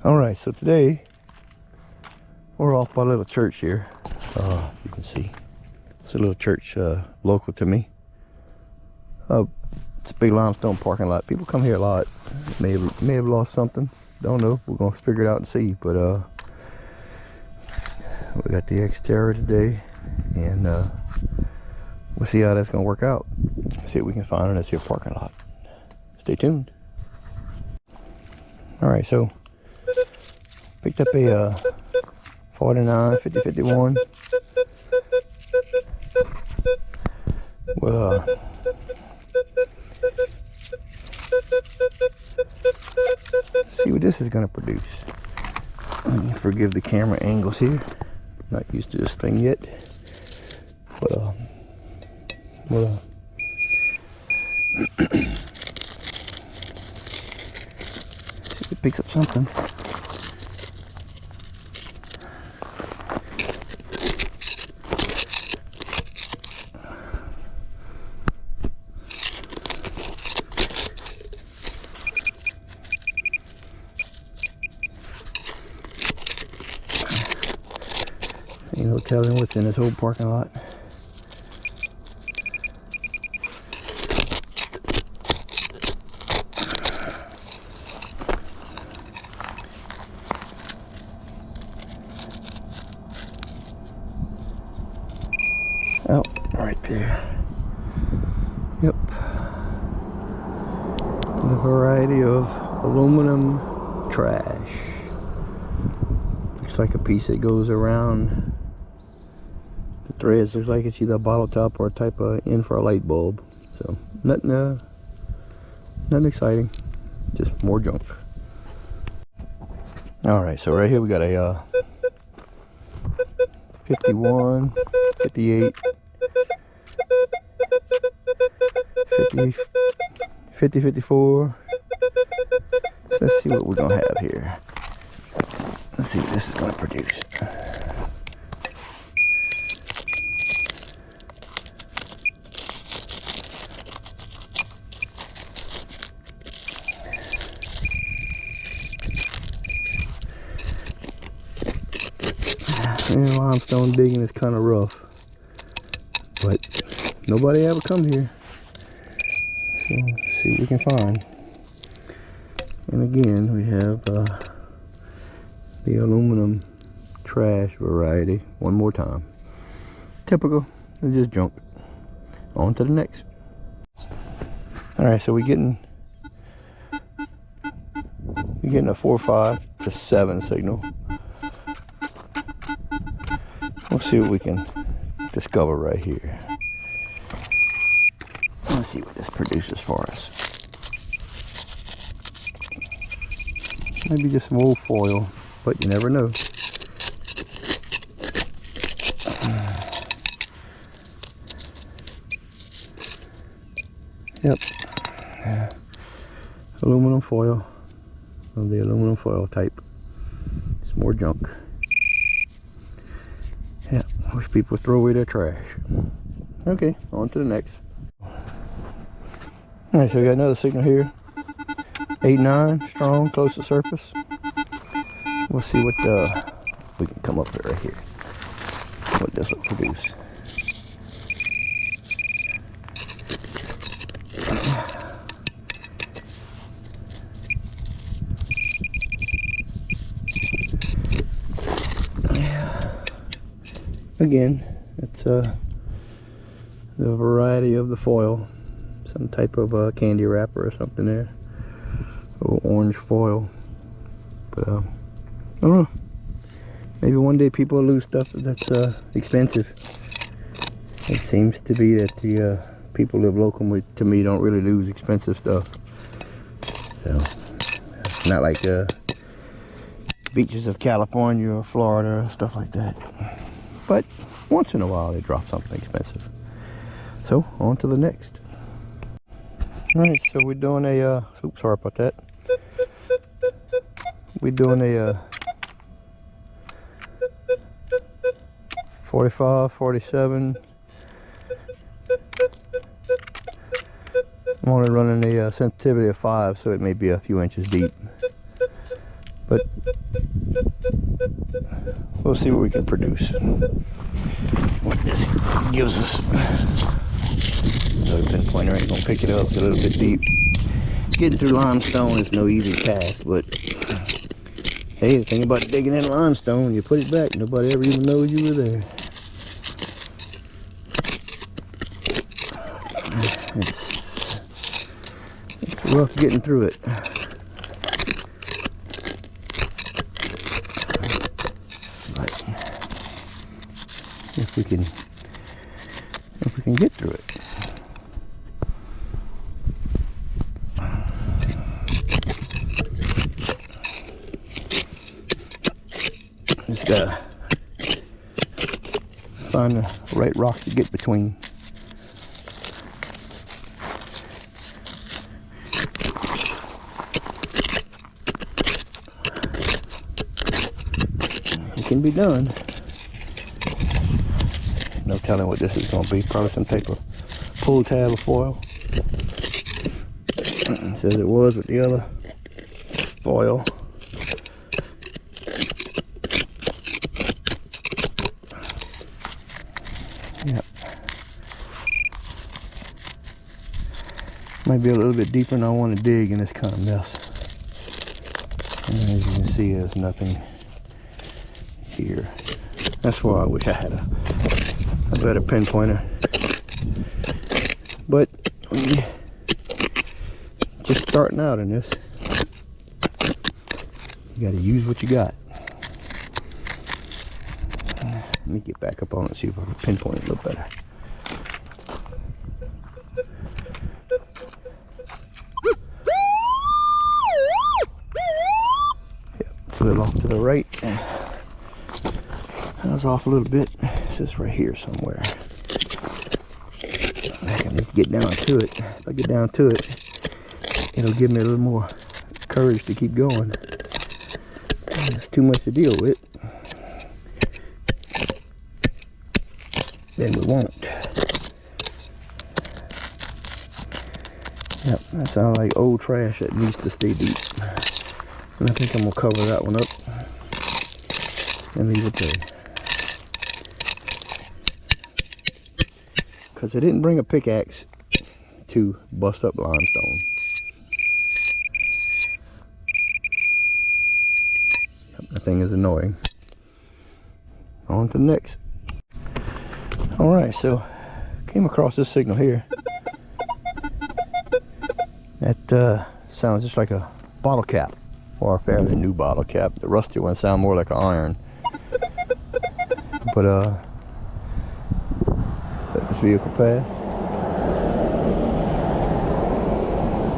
Alright, so today we're off by a little church here. You can see it's a little church local to me. It's a big limestone parking lot. People come here a lot. May have lost something. Don't know. We're gonna figure it out and see. But we got the exterior today, and we'll see how that's gonna work out. See what we can find in this here parking lot. Stay tuned. Alright, so picked up a 49 5051. Well, see what this is going to produce. Forgive the camera angles here. Not used to this thing yet. But well, see if it picks up something. Ain't no telling what's in this whole parking lot. Oh, right there. Yep. The variety of aluminum trash. Looks like a piece that goes around the threads. Looks like it's either a bottle top or a type of end for a light bulb. So nothing exciting, just more junk. All right, so right here we got a 51, 58, 50, 50, 54. Let's see what we're gonna have here. Let's see what this is gonna produce. And limestone digging is kind of rough, but nobody ever come here, so let's see what we can find. And again, we have the aluminum trash variety one more time. Typical, it's just junk. On to the next. All right, so we're getting a 4.5 to 7 signal. We'll see what we can discover right here. Let's see what this produces for us. Maybe just some old foil, but you never know. Yep. Aluminum foil, of the aluminum foil type. It's more junk. Yeah, wish people would throw away their trash. Okay, on to the next. Alright, so we got another signal here. 8.9, strong, close to surface. We'll see what we can come up with right here. What this will produce. Again, it's the variety of the foil. Some type of candy wrapper or something there. Or orange foil. But I don't know. Maybe one day people will lose stuff that's expensive. It seems to be that the people live local to me don't really lose expensive stuff. So it's not like beaches of California or Florida or stuff like that. But once in a while they drop something expensive. So on to the next. Alright, so we're doing a oops, sorry about that. We're doing a 45, 47. I'm only running a sensitivity of 5, so it may be a few inches deep. But we'll see what we can produce. What this gives us. Another pinpointer ain't gonna pick it up. It's a little bit deep. Getting through limestone is no easy task, but hey, the thing about digging in limestone, you put it back, nobody ever even knows you were there. It's rough getting through it. But if we can get through it. Just gotta find the right rock to get between. It can be done. No telling what this is going to be. Probably some type of pull tab or foil. It says it was with the other foil. Yep. Might be a little bit deeper than I want to dig in this kind of mess. And as you can see, there's nothing here. That's why I wish I had a better pinpointer. But just starting out in this, you got to use what you got. Let me get back up on it and see if I can pinpoint it a little better. Yep, flip off to the right. I was off a little bit. It's just right here somewhere. I can just get down to it. If I get down to it, it'll give me a little more courage to keep going. It's too much to deal with. Then we won't. Yep, that sounds like old trash that needs to stay deep. And I think I'm gonna cover that one up and leave it there. Because I didn't bring a pickaxe to bust up limestone. Yep, that thing is annoying. On to the next. Alright, so came across this signal here. That sounds just like a bottle cap, or a fairly new bottle cap. The rusty ones sound more like an iron. But let this vehicle pass.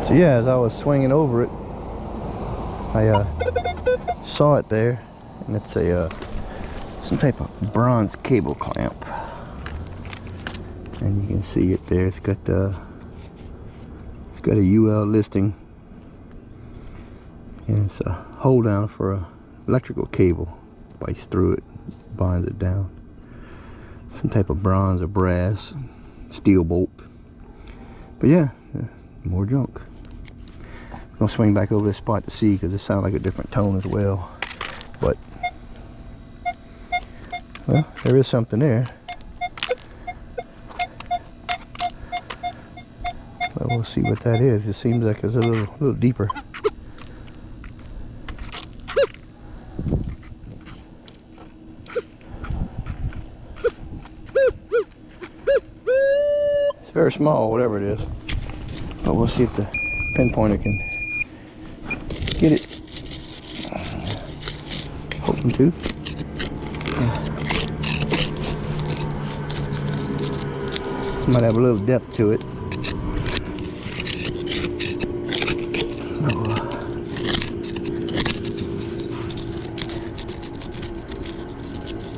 So yeah, as I was swinging over it, I saw it there, and it's a some type of bronze cable clamp. And you can see it there. It's got a UL listing, and it's a hold down for a electrical cable. Bites through it, binds it down. Some type of bronze or brass steel bolt. But yeah, more junk. I'm gonna swing back over this spot to see, because it sounds like a different tone as well. But well, there is something there. But we'll see what that is. It seems like it's a little deeper. It's very small, whatever it is. But we'll see if the pinpointer can get it. Hoping to. Might have a little depth to it.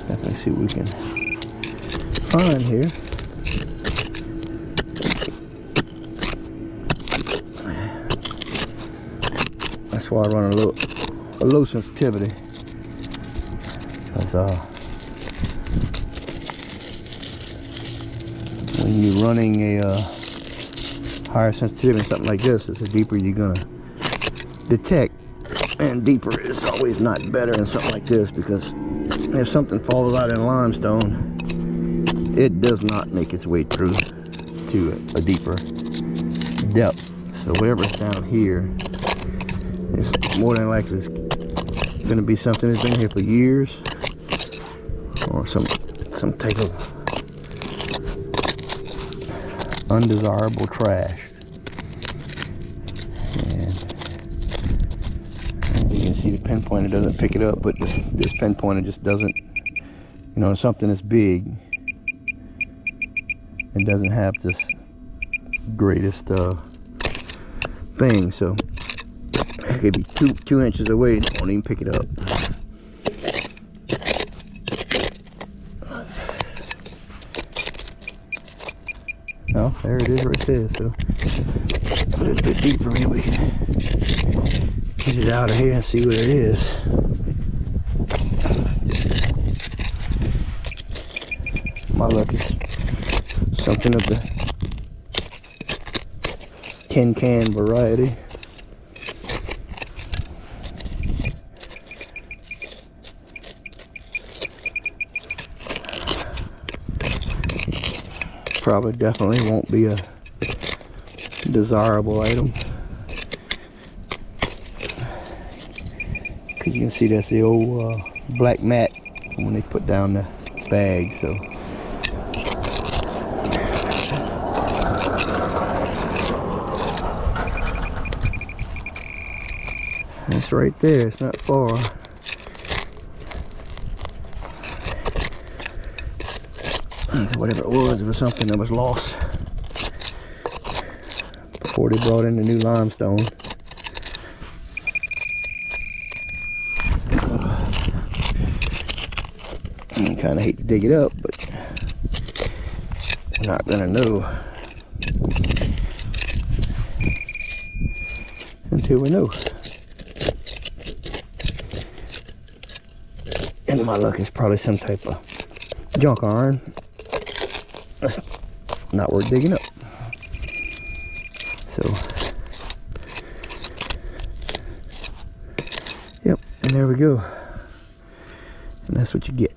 Definitely see what we can find here. That's why I run a low sensitivity, because when you're running a higher sensitivity, something like this, the deeper you're gonna detect And deeper is always not better in something like this, because if something falls out in limestone, it does not make its way through to a deeper depth. So whatever's down here is more than likely going to be something that's been here for years, or some type of undesirable trash. And you can see the pinpointer doesn't pick it up, but this pinpointer just doesn't, you know, something that's big, it doesn't have this greatest thing. So it could be two inches away and it won't even pick it up. Oh, there it is right there. So a little bit deeper, maybe we can get it out of here and see what it is. My luck is something of the tin can variety. Probably definitely won't be a desirable item, because you can see that's the old black mat when they put down the bag. So it's right there, it's not far. So whatever it was something that was lost before they brought in the new limestone. I kind of hate to dig it up, but we're not gonna know until we know. And my luck is probably some type of junk iron. That's not worth digging up. So, yep, and there we go. And that's what you get.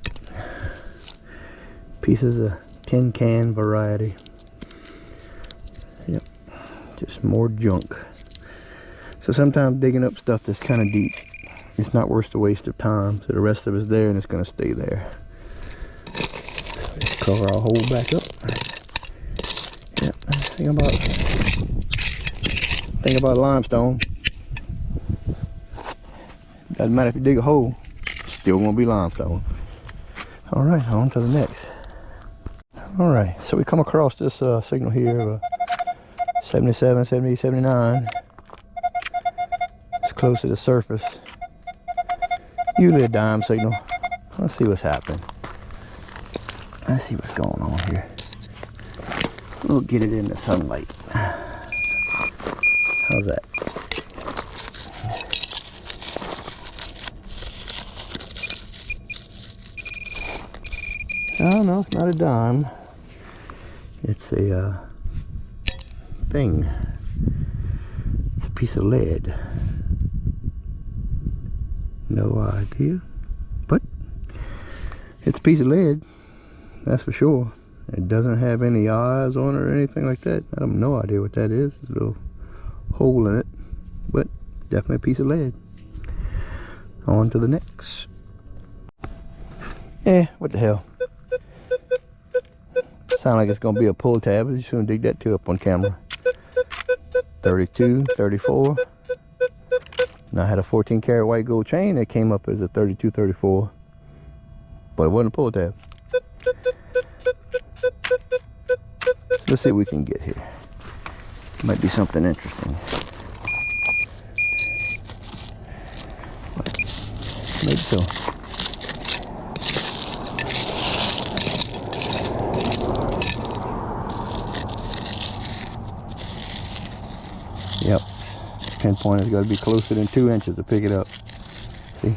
Pieces of tin can variety. Yep, just more junk. So sometimes digging up stuff that's kind of deep, it's not worth the waste of time. So the rest of it's there and it's going to stay there. Cover our hole back up. Yep, thing about limestone, doesn't matter if you dig a hole, it's still gonna be limestone. All right, on to the next. All right, so we come across this signal here of 77, 70, 79. It's close to the surface. Usually a dime signal. Let's see what's happening. Let's see what's going on here. We'll get it in the sunlight. How's that? Oh no, it's not a dime. It's a thing. It's a piece of lead. No idea. But it's a piece of lead. That's for sure. It doesn't have any eyes on it or anything like that. I have no idea what that is. There's a little hole in it, but definitely a piece of lead. On to the next. What the hell? Sound like it's gonna be a pull tab. I'm just gonna dig that too up on camera. 32, 34. Now I had a 14 karat white gold chain that came up as a 32, 34, but it wasn't a pull tab. Let's see what we can get here. Might be something interesting. Maybe so. Yep. Pinpoint has got to be closer than 2 inches to pick it up. See?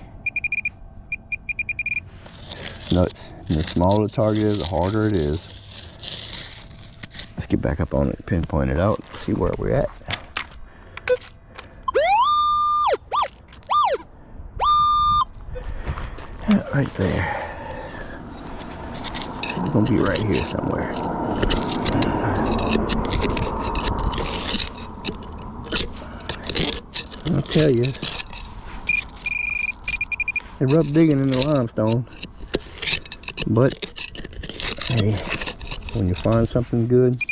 Nuts. And the smaller the target is, the harder it is. Let's get back up on it, pinpoint it out, see where we're at. Right there. It's gonna be right here somewhere. I'll tell you, it rough digging in the limestone, but hey, when you find something good,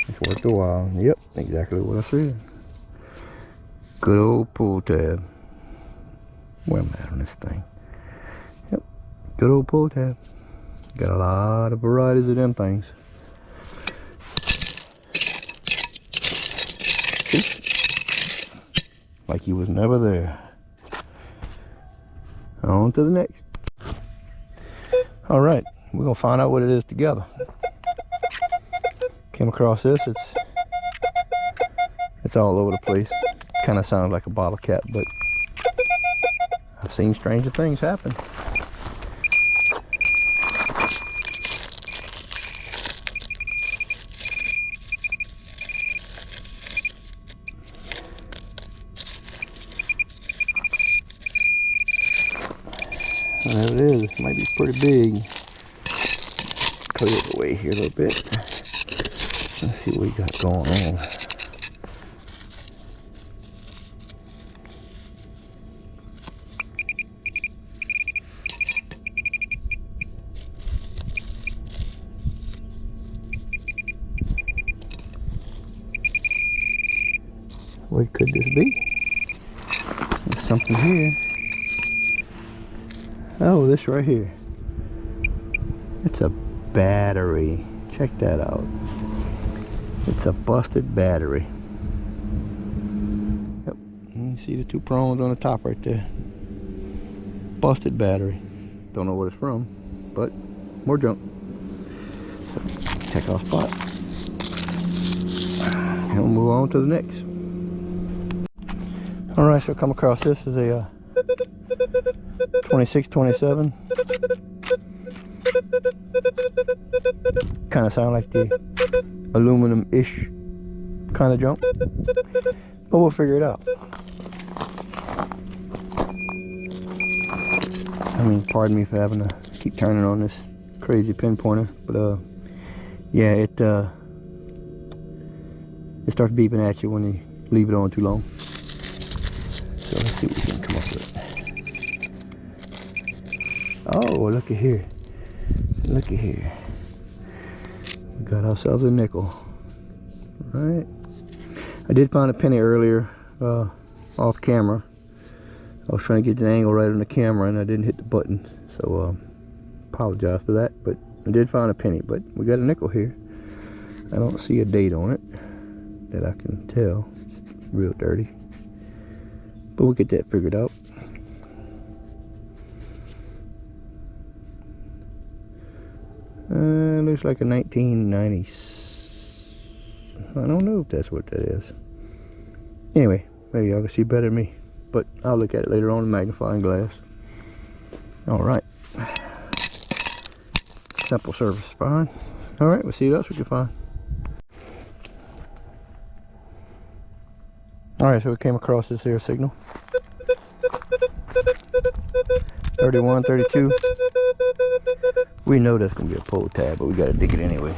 it's worth the while. Yep, exactly what I said. Good old pull tab. Where am I at on this thing? Yep, good old pull tab. Got a lot of varieties of them things. See? Like he was never there. On to the next. All right, we're gonna find out what it is together. Came across this. It's all over the place. Kind of sounds like a bottle cap, but I've seen stranger things happen. There it is. It might be pretty big. Clear it away here a little bit. Let's see what we got going on. What could this be? There's something here. Oh, this right here. It's a battery. Check that out. It's a busted battery. Yep. You see the two prongs on the top right there. Busted battery. Don't know what it's from, but more junk. So, check our spot. And we'll move on to the next. Alright, so come across this is a 2627. Kind of sound like the aluminum-ish kind of junk, but we'll figure it out. I mean, pardon me for having to keep turning on this crazy pin pointer, but yeah, it starts beeping at you when you leave it on too long. So let's see what we can come up with. Oh, look at here. Look at here. We got ourselves a nickel. Right. I did find a penny earlier off camera. I was trying to get the angle right on the camera and I didn't hit the button. So apologize for that. But I did find a penny. But we got a nickel here. I don't see a date on it that I can tell. It's real dirty. But we'll get that figured out. Looks like a 1990s. I don't know if that's what that is. Anyway, maybe y'all can see better than me. But I'll look at it later on in magnifying glass. Alright. Simple service, fine. Alright, we'll see what else we can find. Alright, so we came across this here signal. 31, 32. We know that's gonna be a pull tab, but we gotta dig it anyway.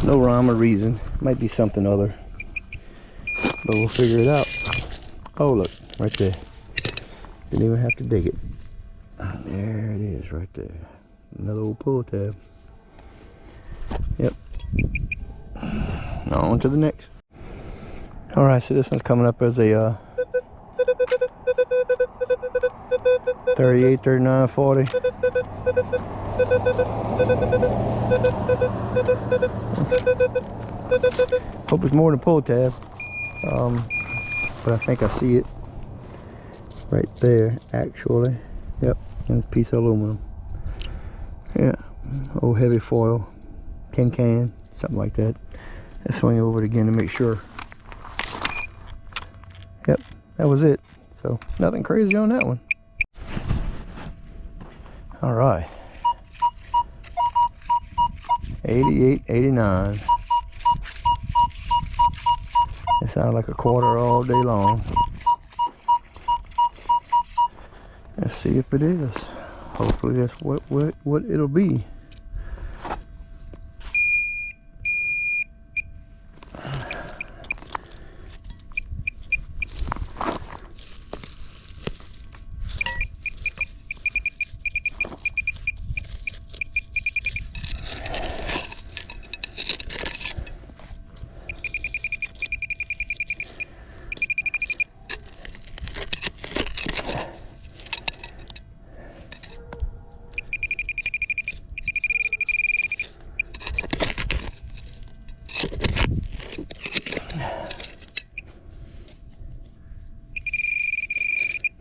No rhyme or reason. Might be something other, but we'll figure it out. Oh, look, right there. Didn't even have to dig it. There it is, right there. Another old pull tab. Yep. Now on to the next. All right, so this one's coming up as a 38, 39, 40. Hope it's more than a pull tab. But I think I see it right there, actually. Yep, and a piece of aluminum. Yeah, old heavy foil, can, something like that. Let's swing over it again to make sure. Yep, that was it. So nothing crazy on that one. All right. 88, 89. It sounds like a quarter all day long. Let's see if it is. Hopefully that's what it'll be.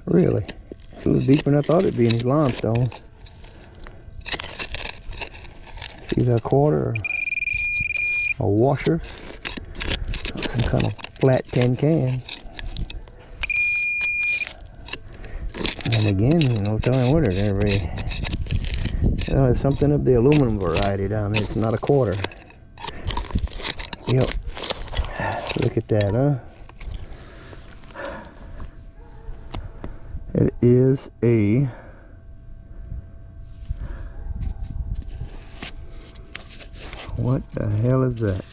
Really, it's a little deeper than I thought it'd be in these limestone. It's either a quarter or a washer, some kind of flat tin can. And again, no telling what it's gonna be. It's something of the aluminum variety down there. It's not a quarter. Yep. Look at that, huh? It is a what the hell is that?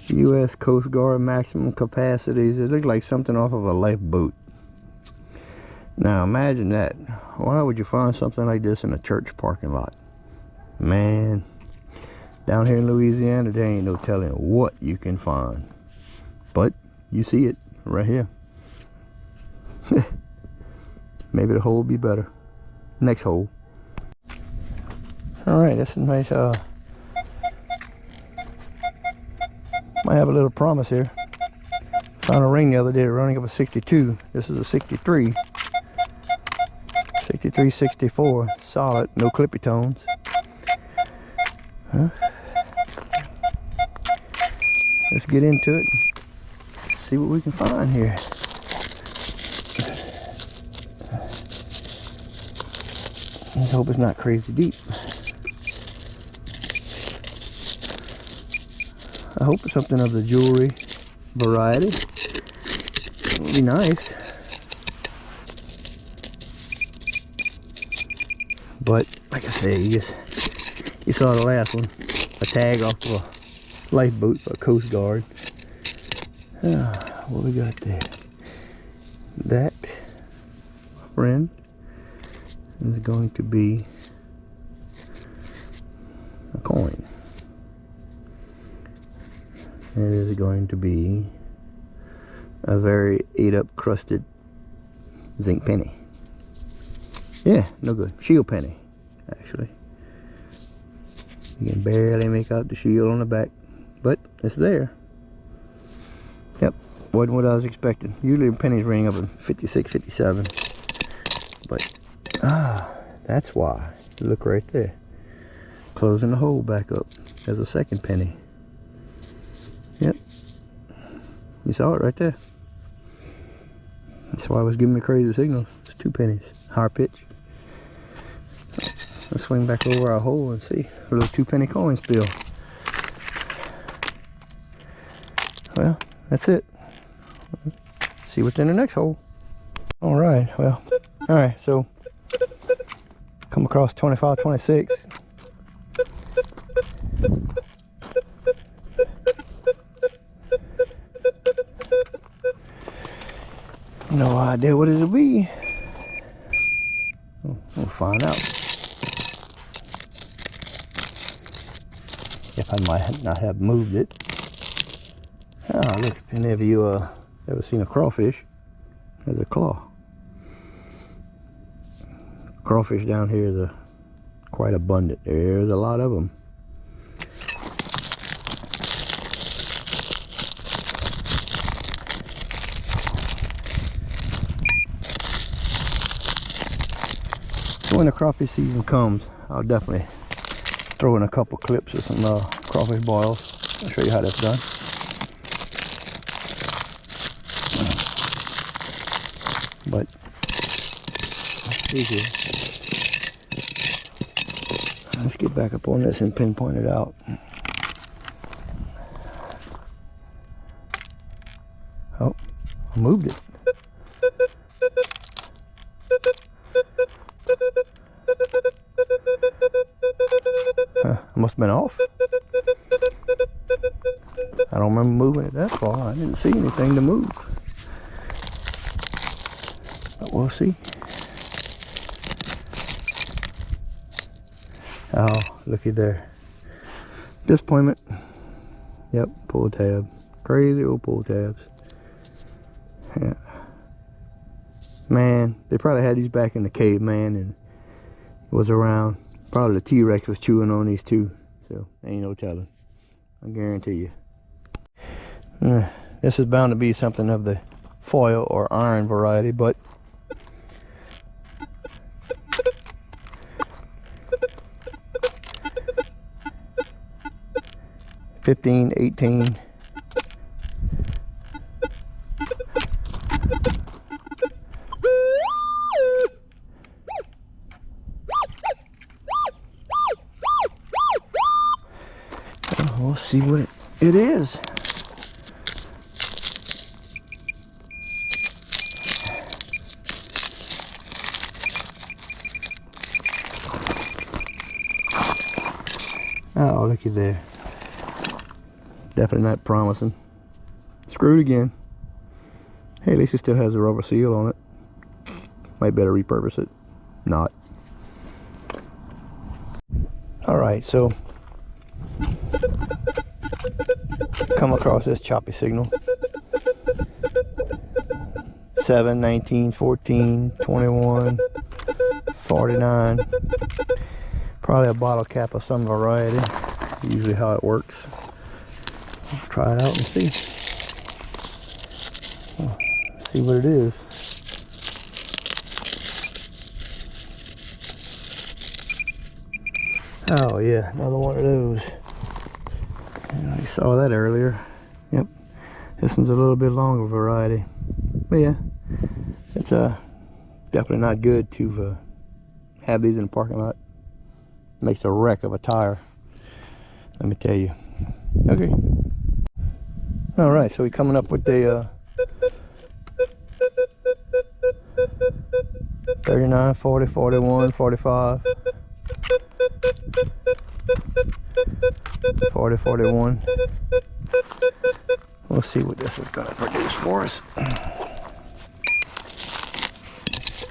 U.S. Coast Guard maximum capacities. It looked like something off of a lifeboat. Now imagine that. Why would you find something like this in a church parking lot? Man. Down here in Louisiana, there ain't no telling what you can find. But you see it right here. Maybe the hole will be better. Next hole. Alright, that's a nice, might have a little promise here. Found a ring the other day running up a 62. This is a 63. 63, 64. Solid, no clippy tones. Huh? Let's get into it. See what we can find here. Let's hope it's not crazy deep. I hope it's something of the jewelry variety. It would be nice. But like I say, you saw the last one. A tag off of a lifeboat for a Coast Guard. What we got there? That, friend, is going to be a coin. It is going to be a very ate up crusted zinc penny. Yeah, no good. Shield penny, actually. You can barely make out the shield on the back, but it's there. Yep, wasn't what I was expecting. Usually pennies ring up at 56, 57. But, that's why. Look right there. Closing the hole back up. There's a second penny. Yep. You saw it right there. That's why it was giving me crazy signals. It's 2 pennies. Higher pitch. Let's swing back over our hole and see. A little 2-penny coin spill. Well, that's it. See what's in the next hole. Alright, well. Alright, so come across 25, 26. No idea what it'll be. We'll find out. If I might not have moved it. Ah, look, if any of you ever seen a crawfish, there's a claw. Crawfish down here is quite abundant. There's a lot of them. When the crawfish season comes, I'll definitely throw in a couple clips of some crawfish boils. I'll show you how that's done. But let's see here. Let's get back up on this and pinpoint it out. I moved it. Huh, I must have been off. I don't remember moving it that far. I didn't see anything to move. But we'll see. Oh, looky there. Disappointment. Yep, pull tab. Crazy old pull tabs. Yeah. Man, they probably had these back in the caveman and was around. Probably the T-Rex was chewing on these too. So, ain't no telling. I guarantee you. This is bound to be something of the foil or iron variety, but $15, $18. We'll see what it is. Oh, looky there. Definitely not promising. Screwed again. Hey, at least it still has a rubber seal on it. Might better repurpose it. Not. Alright, so come across this choppy signal. 7, 19, 14, 21, 49. Probably a bottle cap of some variety. Usually how it works. Let's try it out and see. See what it is. Oh yeah, another one of those. I saw that earlier. Yep, this one's a little bit longer variety. But yeah, it's definitely not good to have these in the parking lot. Makes a wreck of a tire, let me tell you. Okay. All right, so we're coming up with the 39, 40, 41, 45, 40, 41. We'll see what this is going to produce for us.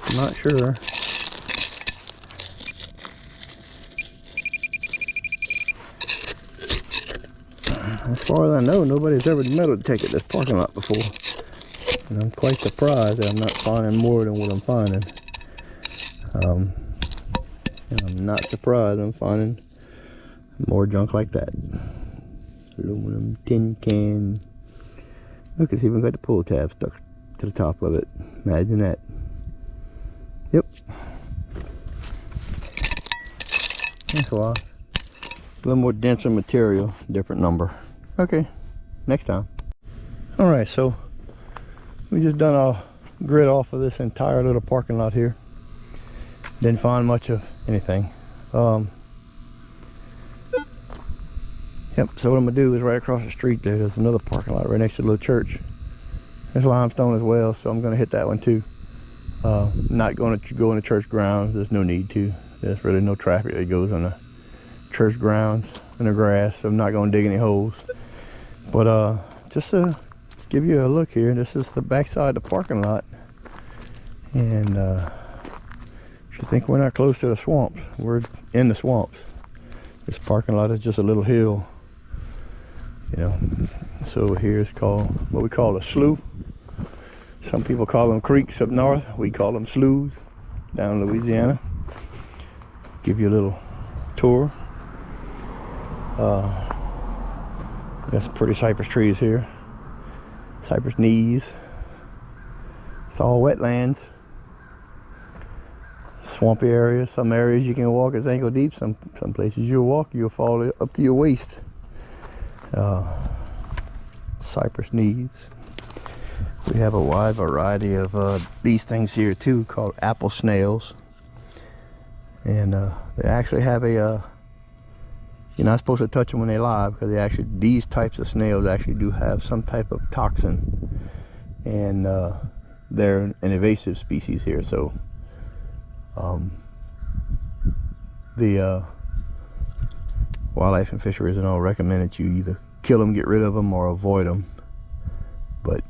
I'm not sure. As far as I know, nobody's ever metal detected this parking lot before. And I'm quite surprised that I'm not finding more than what I'm finding. And I'm not surprised I'm finding more junk like that. Aluminum, tin can. Look, it's even got the pull tab stuck to the top of it. Imagine that. Yep. That's why. A little more denser material, different number. Okay, next time. Alright, so we just done a grid off of this entire little parking lot here. Didn't find much of anything. Yep, so what I'm gonna do is right across the street there's another parking lot right next to the little church. There's limestone as well, so I'm gonna hit that one too. Not going to go in the church grounds. There's no need to. There's really no traffic that goes on the church grounds in the grass, so I'm not going to dig any holes. But just to give you a look here, this is the backside of the parking lot, and if you think we're not close to the swamps, we're in the swamps. This parking lot is just a little hill, you know. So here is called what we call a slough. Some people call them creeks up north. We call them sloughs down in Louisiana. Give you a little tour. Got some pretty cypress trees here. Cypress knees. It's all wetlands. Swampy areas. Some areas you can walk is ankle deep. Some places you'll walk, you'll fall up to your waist. Cypress knees. We have a wide variety of these things here too, called apple snails. And they actually have a you're not supposed to touch them when they're live, because these types of snails actually do have some type of toxin and they're an invasive species here, so the wildlife and fisheries and all recommend that you either kill them, get rid of them, or avoid them. But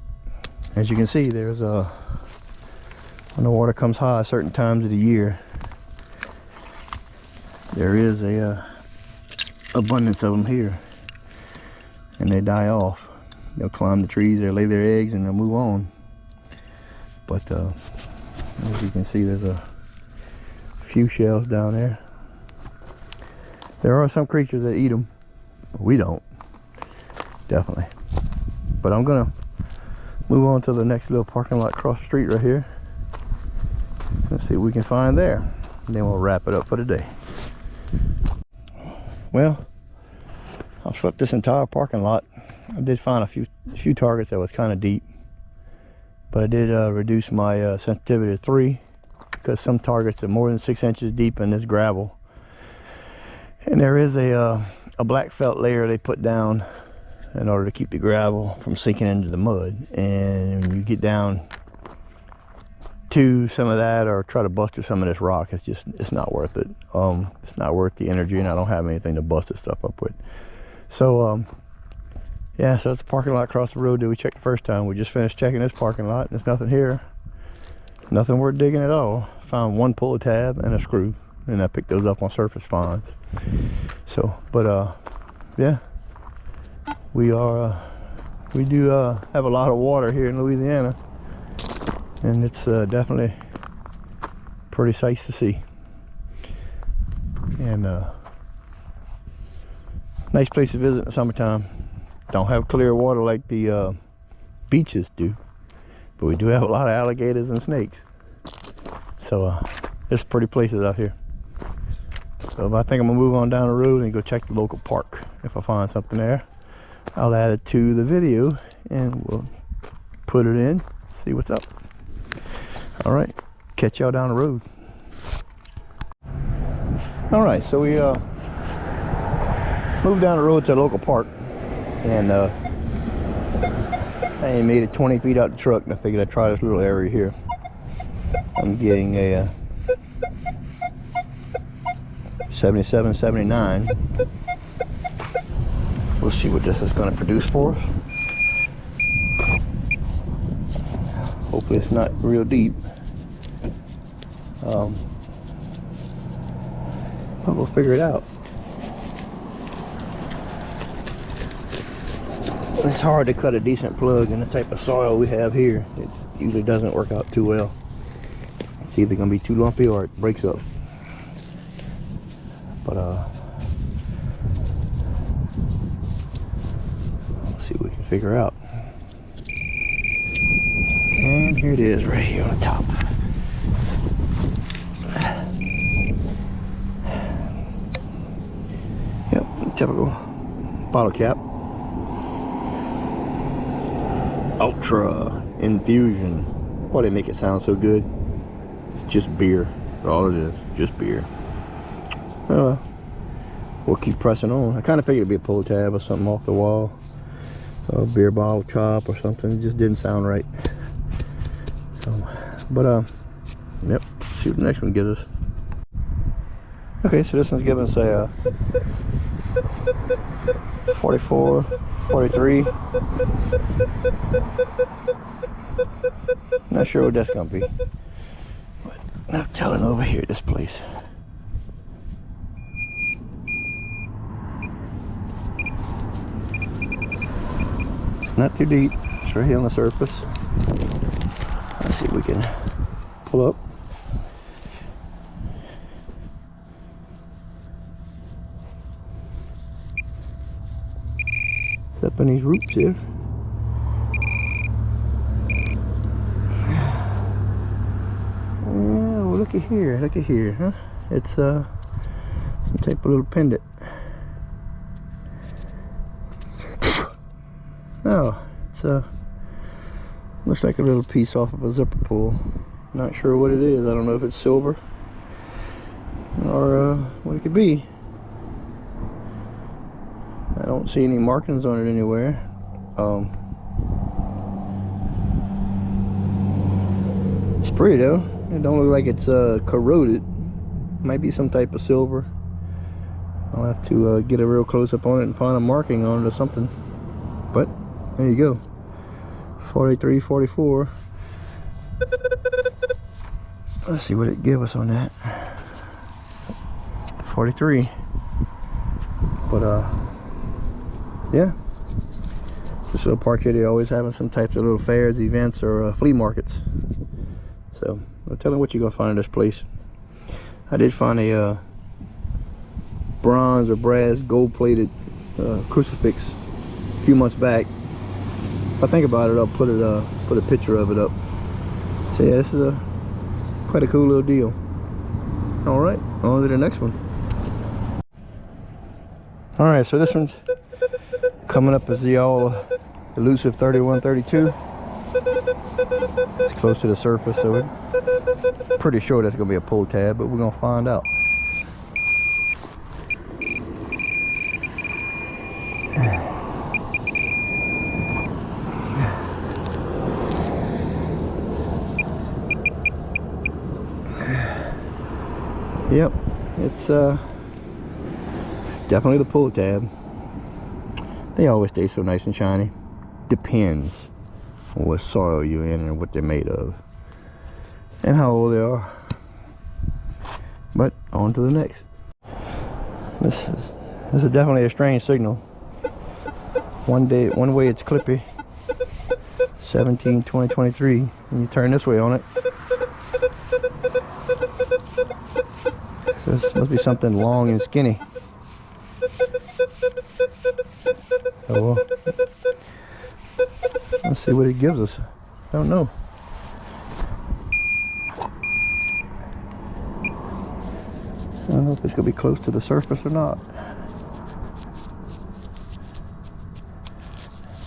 as you can see, there's when the water comes high certain times of the year, there is a abundance of them here, and they die off. They'll climb the trees, they'll lay their eggs, and they'll move on. But as you can see, there's a few shells down there. There are some creatures that eat them. We don't, definitely. But I'm gonna move on to the next little parking lot across the street right here. Let's see what we can find there, and then we'll wrap it up for the day. Well, I've swept this entire parking lot. I did find a few targets that was kind of deep, but I did reduce my sensitivity to 3, because some targets are more than 6 inches deep in this gravel. And there is a black felt layer they put down in order to keep the gravel from sinking into the mud. And when you get down to some of that, or try to bust through some of this rock, it's not worth it. It's not worth the energy, and I don't have anything to bust this stuff up with. So yeah, so that's the parking lot across the road that we checked the first time. We just finished checking this parking lot, and there's nothing here, nothing worth digging at all. Found one pull tab and a screw, and I picked those up on surface finds. So, but yeah, we do have a lot of water here in Louisiana, and it's definitely pretty sight to see, and nice place to visit in the summertime. Don't have clear water like the beaches do, but we do have a lot of alligators and snakes. So there's pretty places out here. So I think I'm gonna move on down the road and go check the local park. If I find something there, I'll add it to the video and we'll put it in, see what's up. All right, catch y'all down the road. All right, so we moved down the road to the local park, and I ain't made it 20 feet out the truck, and I figured I'd try this little area here. I'm getting a 77, 79. We'll see what this is going to produce for us. Hopefully it's not real deep. But we'll figure it out. It's hard to cut a decent plug in the type of soil we have here. It usually doesn't work out too well. It's either going to be too lumpy or it breaks up. But let's see what we can figure out. And here it is, right here on the top. Yep, typical bottle cap. Ultra Infusion. Why they make it sound so good? It's just beer. That's all it is, just beer. We'll keep pressing on. I kind of figured it'd be a pull tab or something off the wall, a beer bottle top or something. It just didn't sound right. So, but yep. See what the next one gives us. Okay, so this one's giving us a 44, 43. Not sure what that's gonna be, but I'm telling over here this place. It's not too deep. It's right here on the surface. Let's see if we can pull up. It's up in these roots here. Oh, look at here, huh? It's some type of little pendant. Oh, it's looks like a little piece off of a zipper pull. Not sure what it is. I don't know if it's silver or what it could be. I don't see any markings on it anywhere. It's pretty though. It don't look like it's corroded. Might be some type of silver. I'll have to get a real close up on it and find a marking on it or something. But there you go. 43, 44. Let's see what it gives us on that. 43. But yeah, this little park here, they always having some types of little fairs, events, or flea markets. So I'll tell you what you're gonna find in this place. I did find a bronze or brass gold-plated crucifix a few months back. If I think about it, I'll put a picture of it up. So yeah, this is quite a cool little deal. All right, on to the next one. All right, so this one's coming up as the all elusive 3132. It's close to the surface, so we're pretty sure that's gonna be a pull tab, but we're gonna find out. Yep, it's definitely the pull tab. They always stay so nice and shiny. Depends on what soil you're in and what they're made of and how old they are. But on to the next. This is definitely a strange signal. One way it's clippy. 17/20/23. When you turn this way on it, this must be something long and skinny. Oh well. Let's see what it gives us. I don't know. I don't know if it's gonna be close to the surface or not.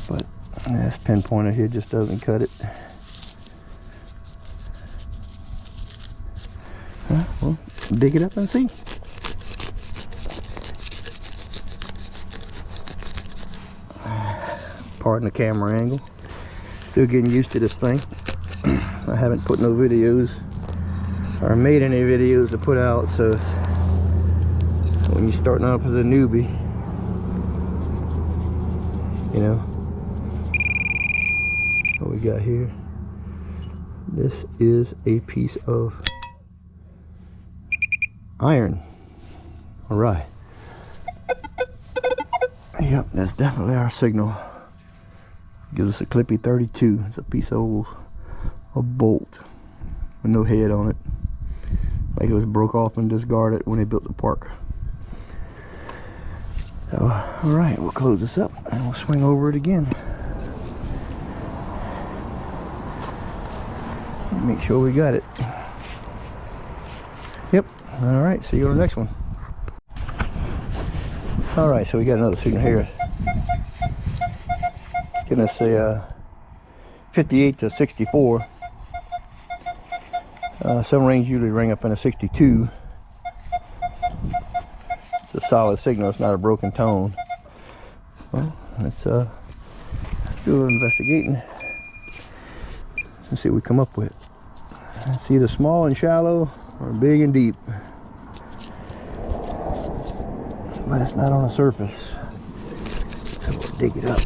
But this pinpointer here just doesn't cut it. Well, dig it up and see. Pardon the camera angle. Still getting used to this thing. I haven't put no videos or made any videos to put out, so when you're starting off as a newbie, you know. What we got here? This is a piece of iron. All right. Yep, that's definitely our signal. Gives us a clippy 32. It's a piece of a bolt with no head on it. Like it was broke off and discarded when they built the park. So, all right, we'll close this up and we'll swing over it again. And make sure we got it. Yep. All right, see you on the next one. All right, so we got another signal here. Giving us a 58 to 64. Some rings usually ring up in a 62. It's a solid signal, it's not a broken tone. Well, let's do a little investigating. Let's see what we come up with. It's either small and shallow or big and deep. But it's not on the surface. So we'll dig it up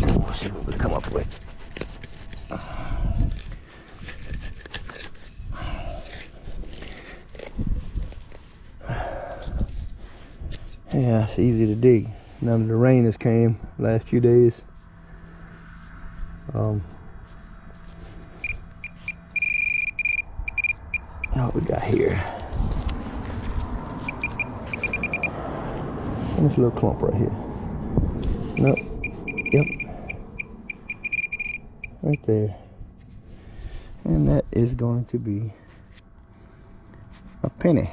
and we'll see what we come up with. Yeah, it's easy to dig. Now that the rain has came last few days. What we got here? And this little clump right here. Nope. Yep. Right there. And that is going to be a penny.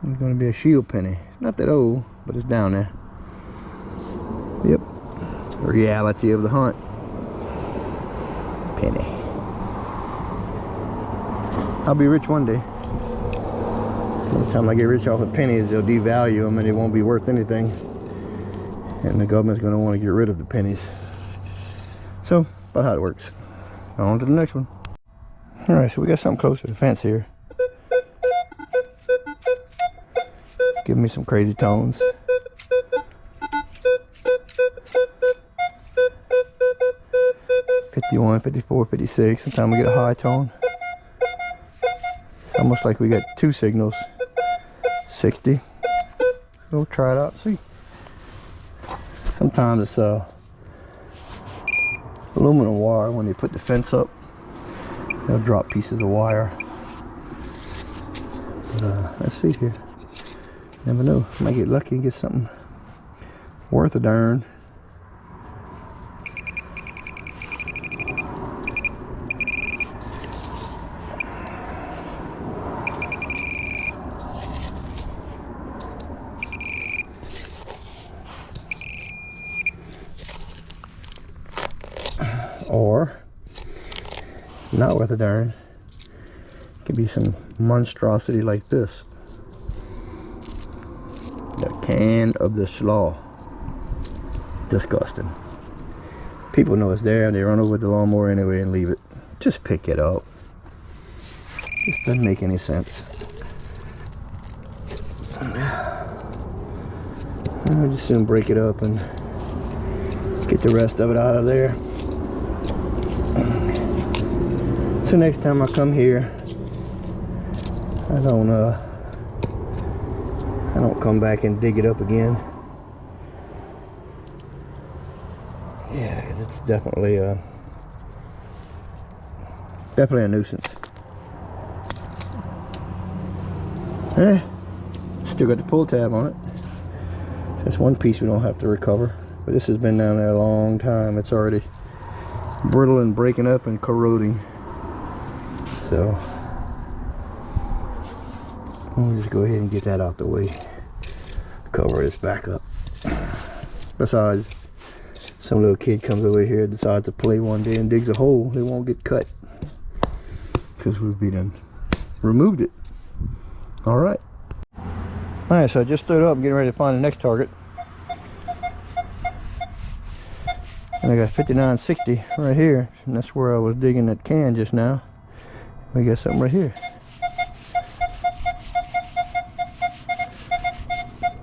It's going to be a shield penny. Not that old, but it's down there. Yep. The reality of the hunt. Penny. I'll be rich one day. By the time I get rich off of pennies, they'll devalue them and they won't be worth anything. And the government's going to want to get rid of the pennies. So, about how it works. On to the next one. Alright, so we got something close to the fence here. Give me some crazy tones. $51, $54, $56. Sometimes we get a high tone. It's almost like we got two signals. $60. We'll try it out and see. Sometimes it's aluminum wire. When they put the fence up, they'll drop pieces of wire. But, let's see here. Never know. Might get lucky and get something worth a darn. Or not worth a darn. Could be some monstrosity like this. The can of the slaw. Disgusting. People know it's there and they run over with the lawnmower anyway and leave it. Just pick it up. This doesn't make any sense. I'll just soon break it up and get the rest of it out of there. So next time I come here, I don't come back and dig it up again. Yeah, 'cause it's definitely a nuisance. Still got the pull tab on it. That's one piece we don't have to recover. But this has been down there a long time. It's already brittle and breaking up and corroding. So we'll just go ahead and get that out the way. Cover this back up. Besides, some little kid comes over here, decides to play one day and digs a hole, it won't get cut because we've been removed it. Alright. Alright, so I just stood up, getting ready to find the next target. And I got 5960 right here, and that's where I was digging that can just now. We got something right here.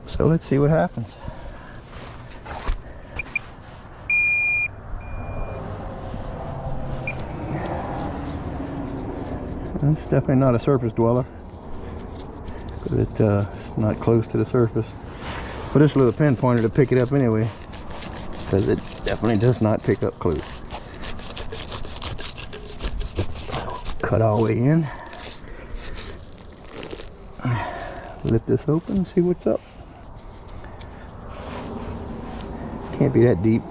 So let's see what happens. It's definitely not a surface dweller, but it's not close to the surface. But this little pinpointer to pick it up anyway, because it definitely does not pick up clues. Cut all the way in. Lift this open, see what's up. Can't be that deep.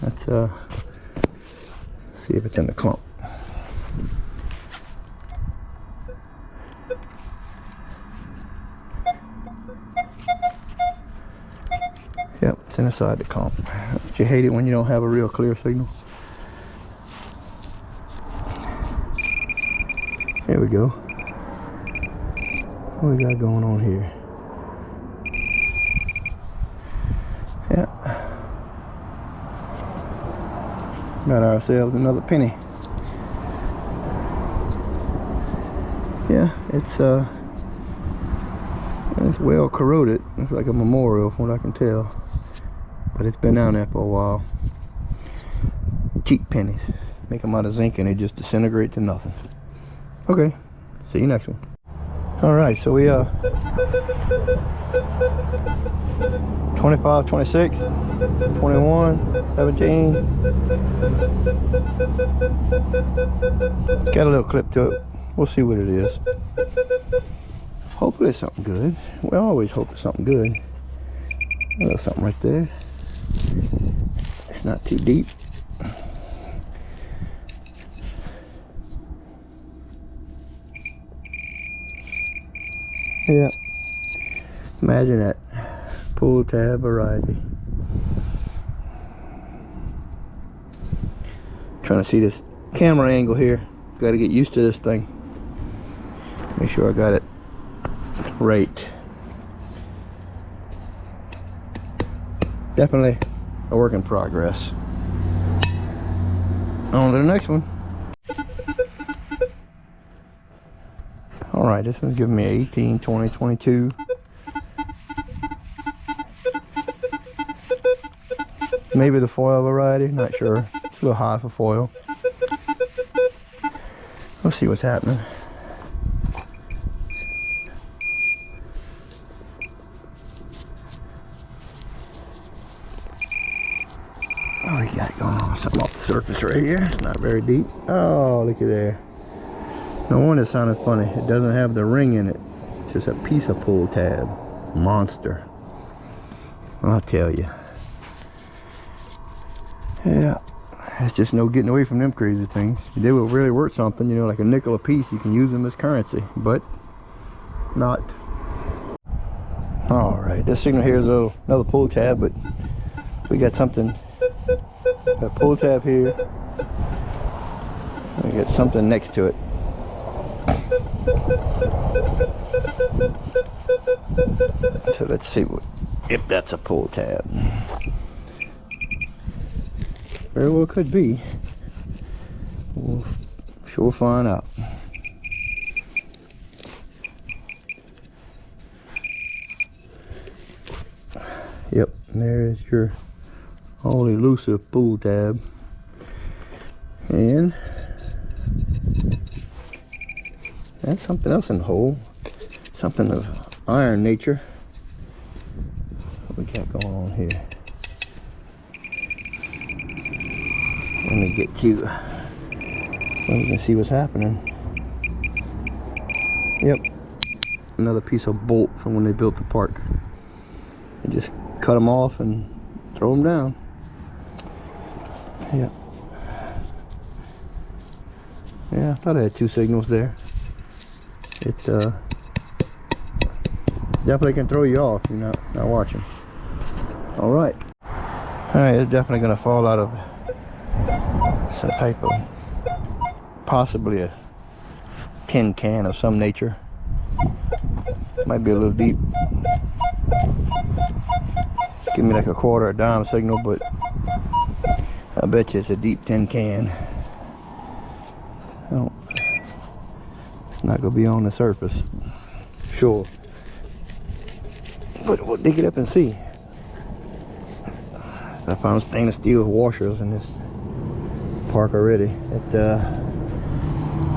Let's see if it's in the clump. Yep, it's inside the clump. But you hate it when you don't have a real clear signal. There we go. What we got going on here? Yeah. Got ourselves another penny. Yeah, it's well corroded. It's like a memorial from what I can tell. But it's been down there for a while. Cheap pennies. Make them out of zinc and they just disintegrate to nothing. Okay, see you next one. Alright, so we 25, 26, 21, 17. Got a little clip to it. We'll see what it is. Hopefully it's something good. We always hope it's something good. A little something right there. It's not too deep. Yeah, imagine that. Pull tab variety. Trying to see this camera angle here. Got to get used to this thing. Make sure I got it right. definitely a work in progress. On to the next one. Alright, this one's giving me 18, 20, 22. Maybe the foil variety, not sure. It's a little high for foil. Let's see what's happening. Oh, we got going on something off the surface right here. It's not very deep. Oh, look at there. No wonder it sounded funny. It doesn't have the ring in it. It's just a piece of pull tab. Monster. I'll tell you. Yeah. It's just no getting away from them crazy things. They will really worth something, you know, like a nickel a piece. You can use them as currency, but not. Alright, this signal here is another pull tab, but we got something. A pull tab here. We got something next to it. So let's see if that's a pull tab. Very well could be. We'll sure find out. Yep, there's your all elusive pull tab. And that's something else in the hole. Something of iron nature. What we got going on here? Let me get to so you can see what's happening. Yep, another piece of bolt from when they built the park. They just cut them off and throw them down. Yep. Yeah, I thought I had two signals there. It definitely can throw you off if you're not watching. All right, it's definitely gonna fall out of some type of, possibly a tin can of some nature. Might be a little deep. Give me like a quarter, a dime signal, but I bet you it's a deep tin can. Oh, it's not gonna be on the surface, sure. But we'll dig it up and see. I found stainless steel washers in this park already. It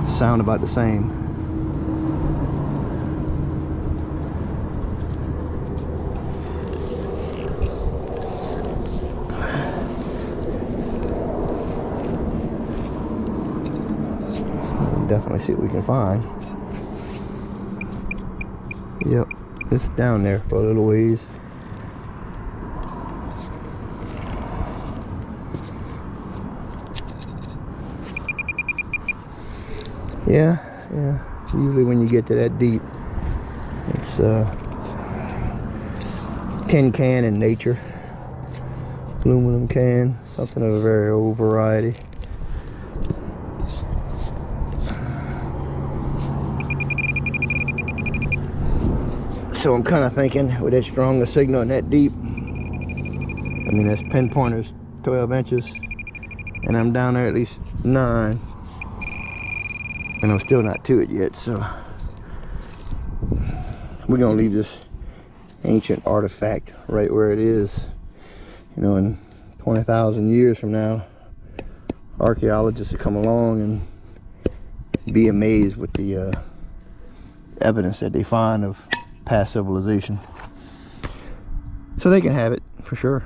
sound about the same. We'll definitely see what we can find. Yep, it's down there for a little ways. Yeah, usually when you get to that deep, it's tin can in nature, aluminum can, something of a very old variety. So I'm kind of thinking with that strong a signal and that deep, I mean this pinpointer's 12 inches and I'm down there at least 9. And I'm still not to it yet, so we're gonna leave this ancient artifact right where it is. You know, in 20,000 years from now, archaeologists will come along and be amazed with the evidence that they find of past civilization. So they can have it for sure.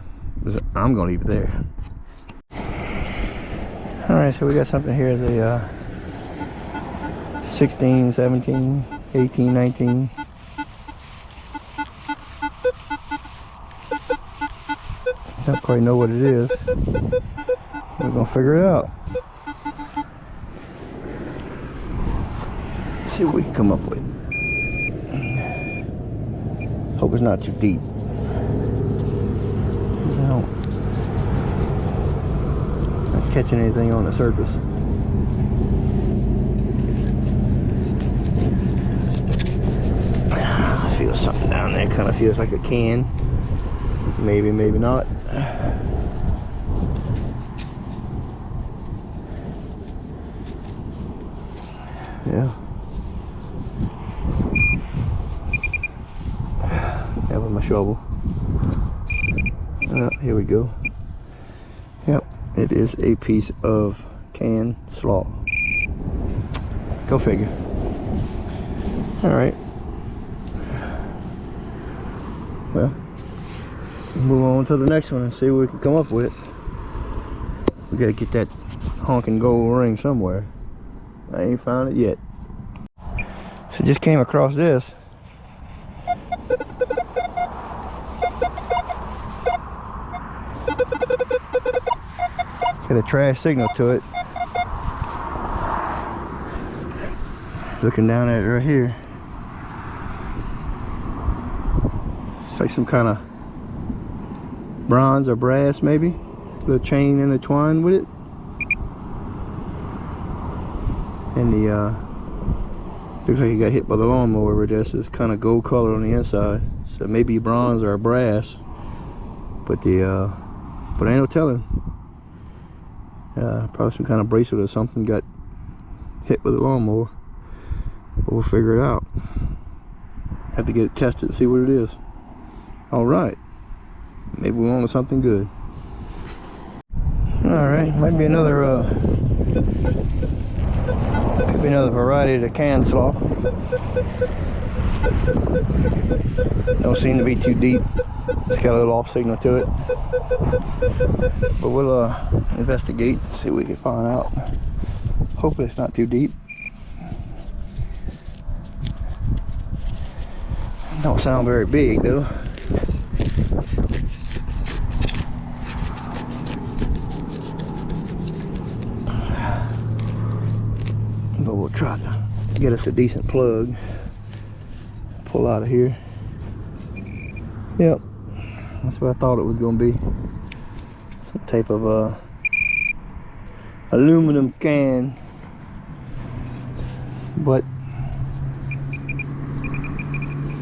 I'm gonna leave it there. All right, so we got something here. The 16, 17, 18, 19. Don't quite know what it is. We're gonna figure it out. See what we can come up with. Hope it's not too deep. No. Not catching anything on the surface. I feel something down there. Kind of feels like a can. Maybe, maybe not. Yeah. That was my shovel. Here we go. Yep, it is a piece of canned slaw. Go figure. Alright. Well, move on to the next one and see what we can come up with. We gotta get that honking gold ring somewhere. I ain't found it yet. So just came across this. Got a trash signal to it. Looking down at it right here. It's like some kind of bronze or brass maybe. A little chain intertwined with it. And the looks like it got hit by the lawnmower with this. It's kind of gold color on the inside. So maybe bronze or brass. But the but ain't no telling. Probably some kind of bracelet or something got hit with the lawnmower. But we'll figure it out. Have to get it tested and see what it is. Alright. Maybe we're on to something good. Alright, might be another could be another variety of the canned slaw. Don't seem to be too deep. It's got a little off signal to it. But we'll investigate, see what we can find out. Hopefully it's not too deep. Don't sound very big though. But we'll try to get us a decent plug. Pull out of here. Yep, that's what I thought it was going to be. Some type of aluminum can. But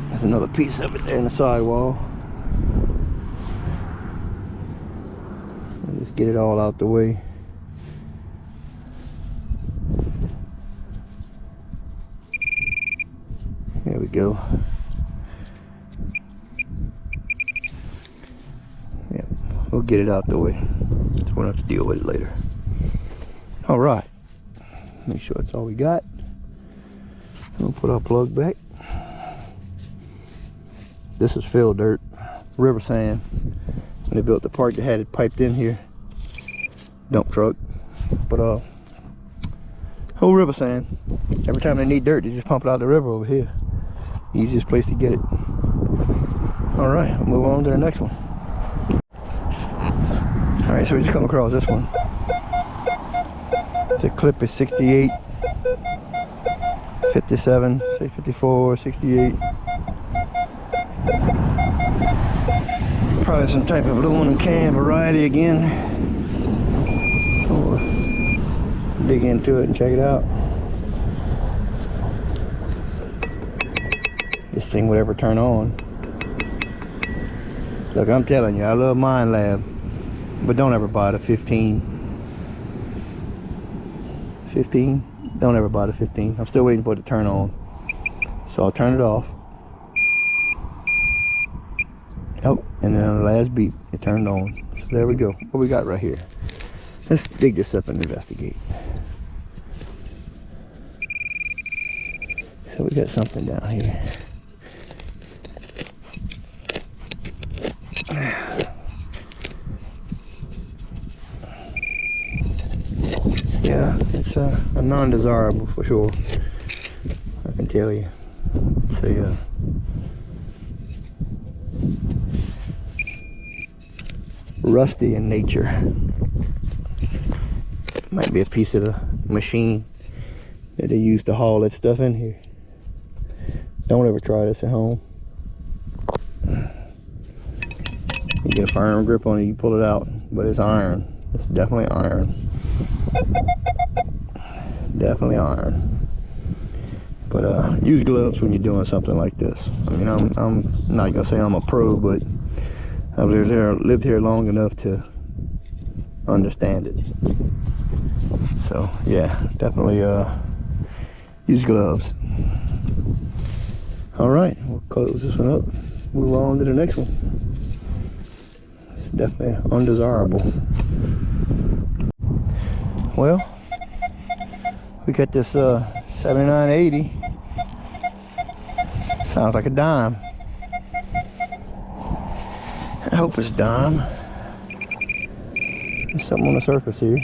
there's another piece of it there in the sidewall. I'll just get it all out the way. There we go. Yeah, we'll get it out the way. So we don't have to deal with it later. All right. Make sure that's all we got. We'll put our plug back. This is fill dirt, river sand. When they built the park, they had it piped in here. Dump truck. But whole river sand. Every time they need dirt, they just pump it out the river over here. Easiest place to get it. All right, we'll move on to the next one. All right, so we just come across this one. The clip is 68, 57, say 54, 68. Probably some type of aluminum can variety again. We'll dig into it and check it out. This thing would ever turn on. Look, I'm telling you, I love Minelab, but don't ever buy the 15. 15? Don't ever buy the 15. I'm still waiting for it to turn on. So I'll turn it off. Oh, and then on the last beep, it turned on. So there we go. What we got right here? Let's dig this up and investigate. So we got something down here. Yeah, it's a non-desirable for sure. I can tell you. It's a rusty in nature. Might be a piece of the machine that they use to haul that stuff in here. Don't ever try this at home. You get a firm grip on it, you pull it out, but it's iron. It's definitely iron. Definitely iron. But use gloves when you're doing something like this. I mean, I'm not gonna say I'm a pro, but I've lived here long enough to understand it. So yeah, definitely use gloves. All right, we'll close this one up. Move on to the next one. It's definitely undesirable. Well, we got this 7980. Sounds like a dime. I hope it's dime. There's something on the surface here.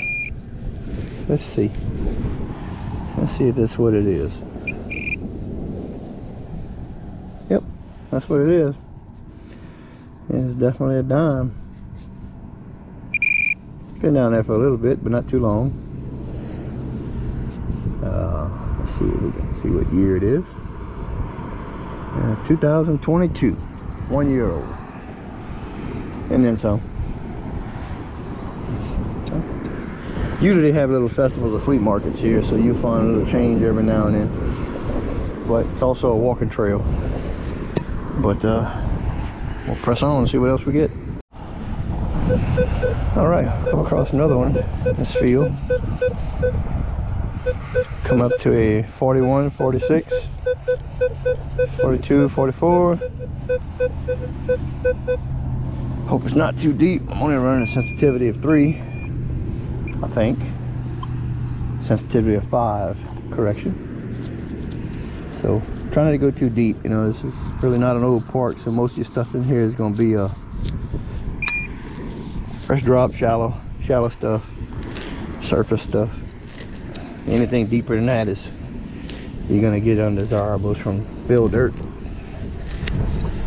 Let's see. Let's see if that's what it is. Yep, that's what it is. It's definitely a dime. Been down there for a little bit, but not too long. Let's see if we can see what year it is. 2022, 1 year old, and then some. Usually they have little festivals or flea markets here, so you find a little change every now and then. But it's also a walking trail. But we'll press on and see what else we get. All right, come across another one in this field. Come up to a 41, 46, 42, 44. Hope it's not too deep. I'm only running a sensitivity of 3, I think. Sensitivity of 5, correction. So trying not to go too deep. You know, this is really not an old park, so most of your stuff in here is going to be fresh drop, shallow stuff, surface stuff. Anything deeper than that is you're going to get undesirables from filled dirt.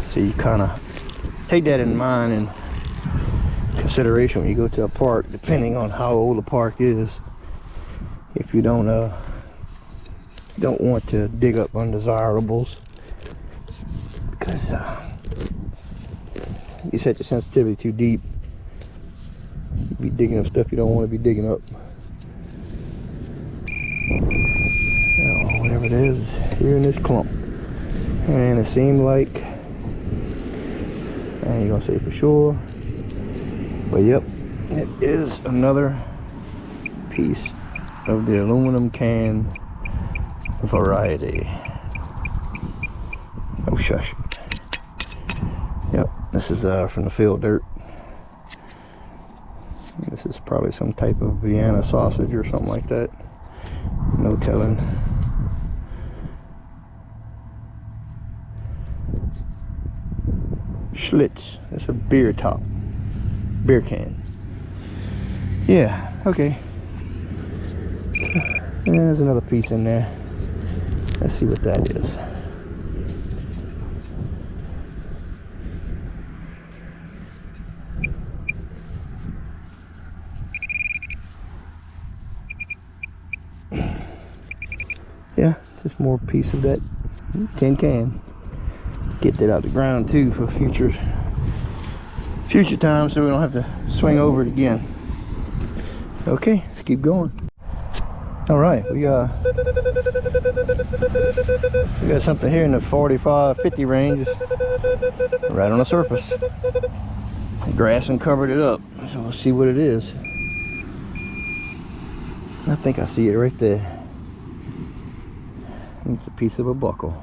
So you kind of take that in mind and consideration when you go to a park, depending on how old the park is. If you don't want to dig up undesirables, because you set your sensitivity too deep, you'll be digging up stuff you don't want to be digging up. Whatever it is here in this clump, and it seemed like, I ain't gonna say for sure, but yep, it is another piece of the aluminum can variety. Oh shush. Yep, this is from the field dirt. This is probably some type of Vienna sausage or something like that. No telling. Schlitz. That's a beer top. Beer can. Yeah, okay. There's another piece in there. Let's see what that is. Yeah, just more piece of that tin can. Get that out of the ground too for future time, so we don't have to swing over it again. Okay, let's keep going. All right, we got something here in the 45-50 range, right on the surface. The grass and covered it up, so we'll see what it is. I think I see it right there. It's a piece of a buckle,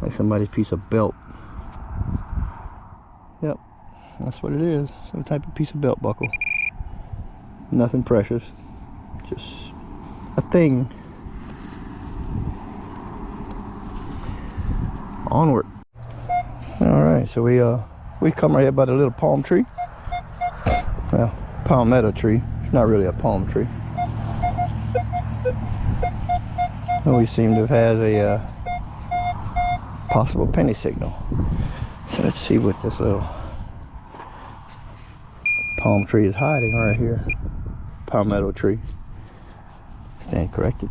like somebody's piece of belt. Yep, that's what it is. Some type of piece of belt buckle. Nothing precious, just a thing. Onward. All right, so we come right here by the little palm tree. Well, palmetto tree. It's not really a palm tree. We seem to have had a possible penny signal. So let's see what this little palm tree is hiding right here. Palmetto tree. Stand corrected.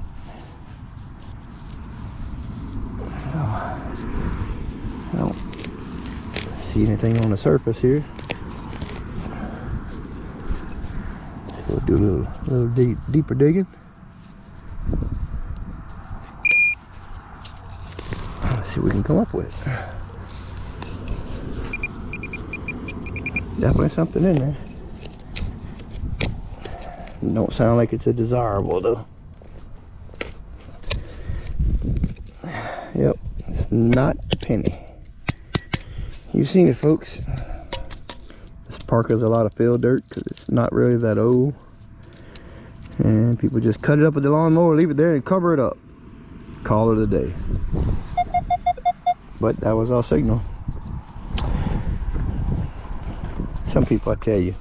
I don't see anything on the surface here. So we'll do a little deeper digging. Let's see what we can come up with. Definitely something in there. Don't sound like it's a desirable though. Yep, it's not a penny. You've seen it, folks. This park has a lot of field dirt because it's not really that old. And people just cut it up with the lawnmower, leave it there and cover it up. Call it a day. But that was our signal. Some people, I tell you,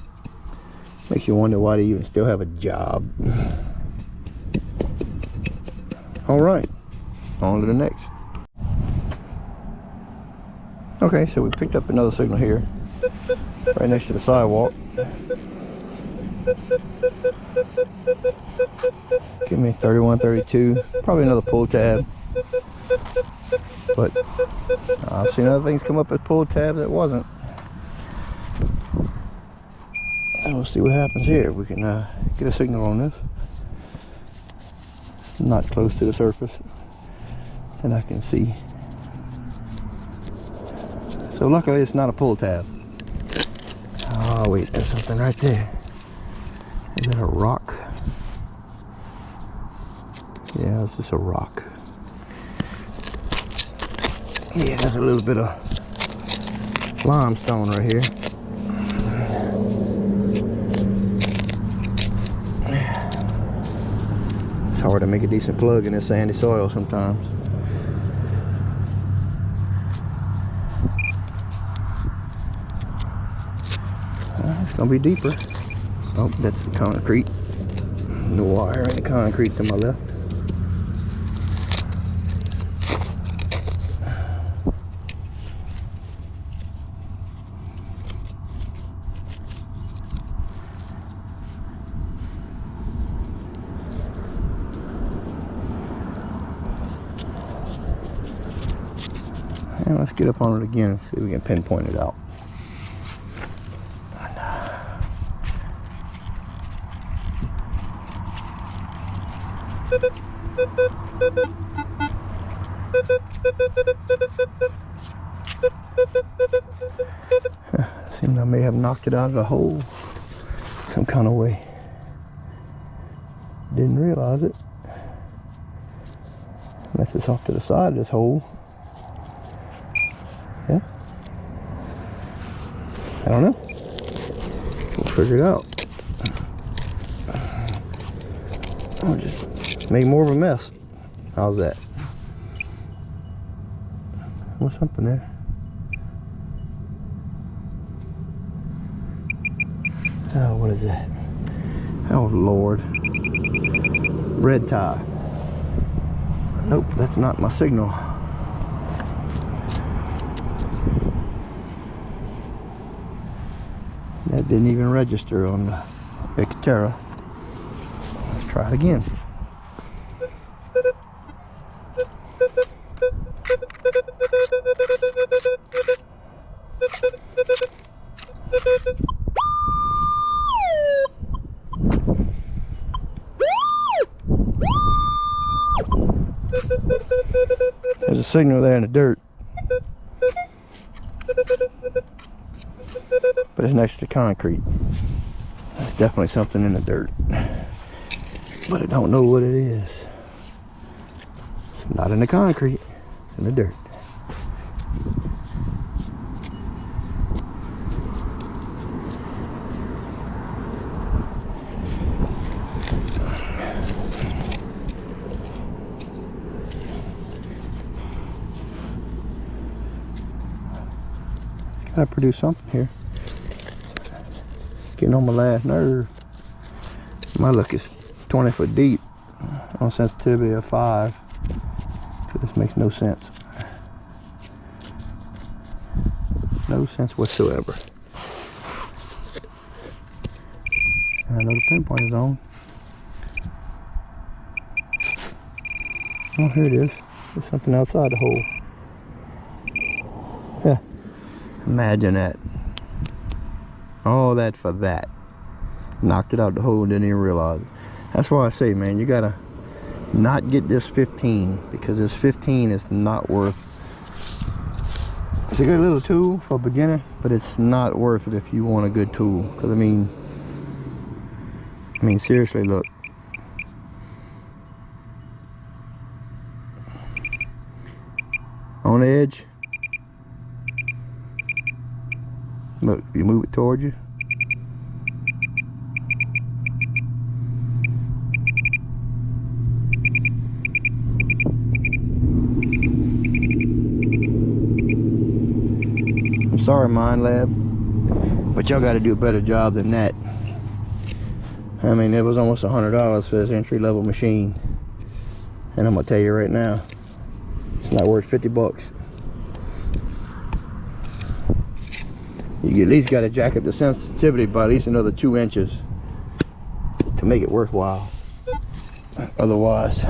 makes you wonder why they even still have a job. All right, on to the next. Okay, so we picked up another signal here, right next to the sidewalk. Give me 31, 32, probably another pull tab. But I've seen other things come up as pull tabs that wasn't. And we'll see what happens here. We can get a signal on this. Not close to the surface, and I can see. So luckily it's not a pull tab. Oh wait, there's something right there. Is that a rock? Yeah, it's just a rock. Yeah, there's a little bit of limestone right here. It's hard to make a decent plug in this sandy soil sometimes. It's gonna be deeper. Oh, that's the concrete. The wire and the concrete to my left. And let's get up on it again and see if we can pinpoint it out. Seems I may have knocked it out of the hole some kind of way. Didn't realize it. Unless it's off to the side of this hole. Yeah. I don't know. We'll figure it out. I'll just make more of a mess. How's that? What's something there? Oh, what is that? Oh, Lord. Red tie. Nope, that's not my signal. That didn't even register on the Xterra. Let's try it again. There's a signal there in the dirt, but it's next to concrete. That's definitely something in the dirt, but I don't know what it is. It's not in the concrete, it's in the dirt. Gotta produce something here. Getting on my last nerve. My luck is 20 foot deep on sensitivity of 5. So this makes no sense. No sense whatsoever. And I know the pinpoint is on. Oh, here it is. There's something outside the hole. Yeah. Imagine that. All that for that. Knocked it out the hole and didn't even realize it. That's why I say, man, you gotta not get this 15, because this 15 is not worth It's a good little tool for a beginner, but it's not worth it if you want a good tool. Because I mean seriously, look. On the edge. Look, you move it towards you. I'm sorry, Minelab, but y'all got to do a better job than that. I mean, it was almost $100 for this entry-level machine, and I'm gonna tell you right now, it's not worth 50 bucks. You at least got to jack up the sensitivity by at least another 2 inches to make it worthwhile. Otherwise,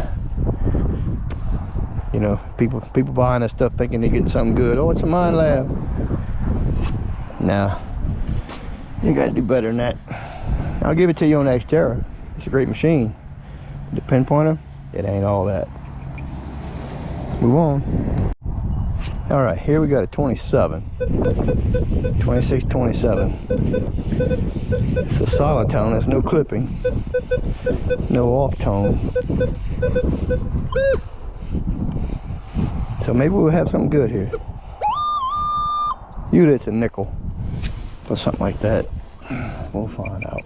you know, people buying this stuff thinking they're getting something good. Oh, it's a Minelab. Nah, you got to do better than that. I'll give it to you on the Xterra. It's a great machine. The pinpointer, it ain't all that. Let's move on. All right, here we got a 27, 26, 27. It's a solid tone. There's no clipping, no off tone. So maybe we'll have something good here. Usually it's a nickel or something like that. We'll find out.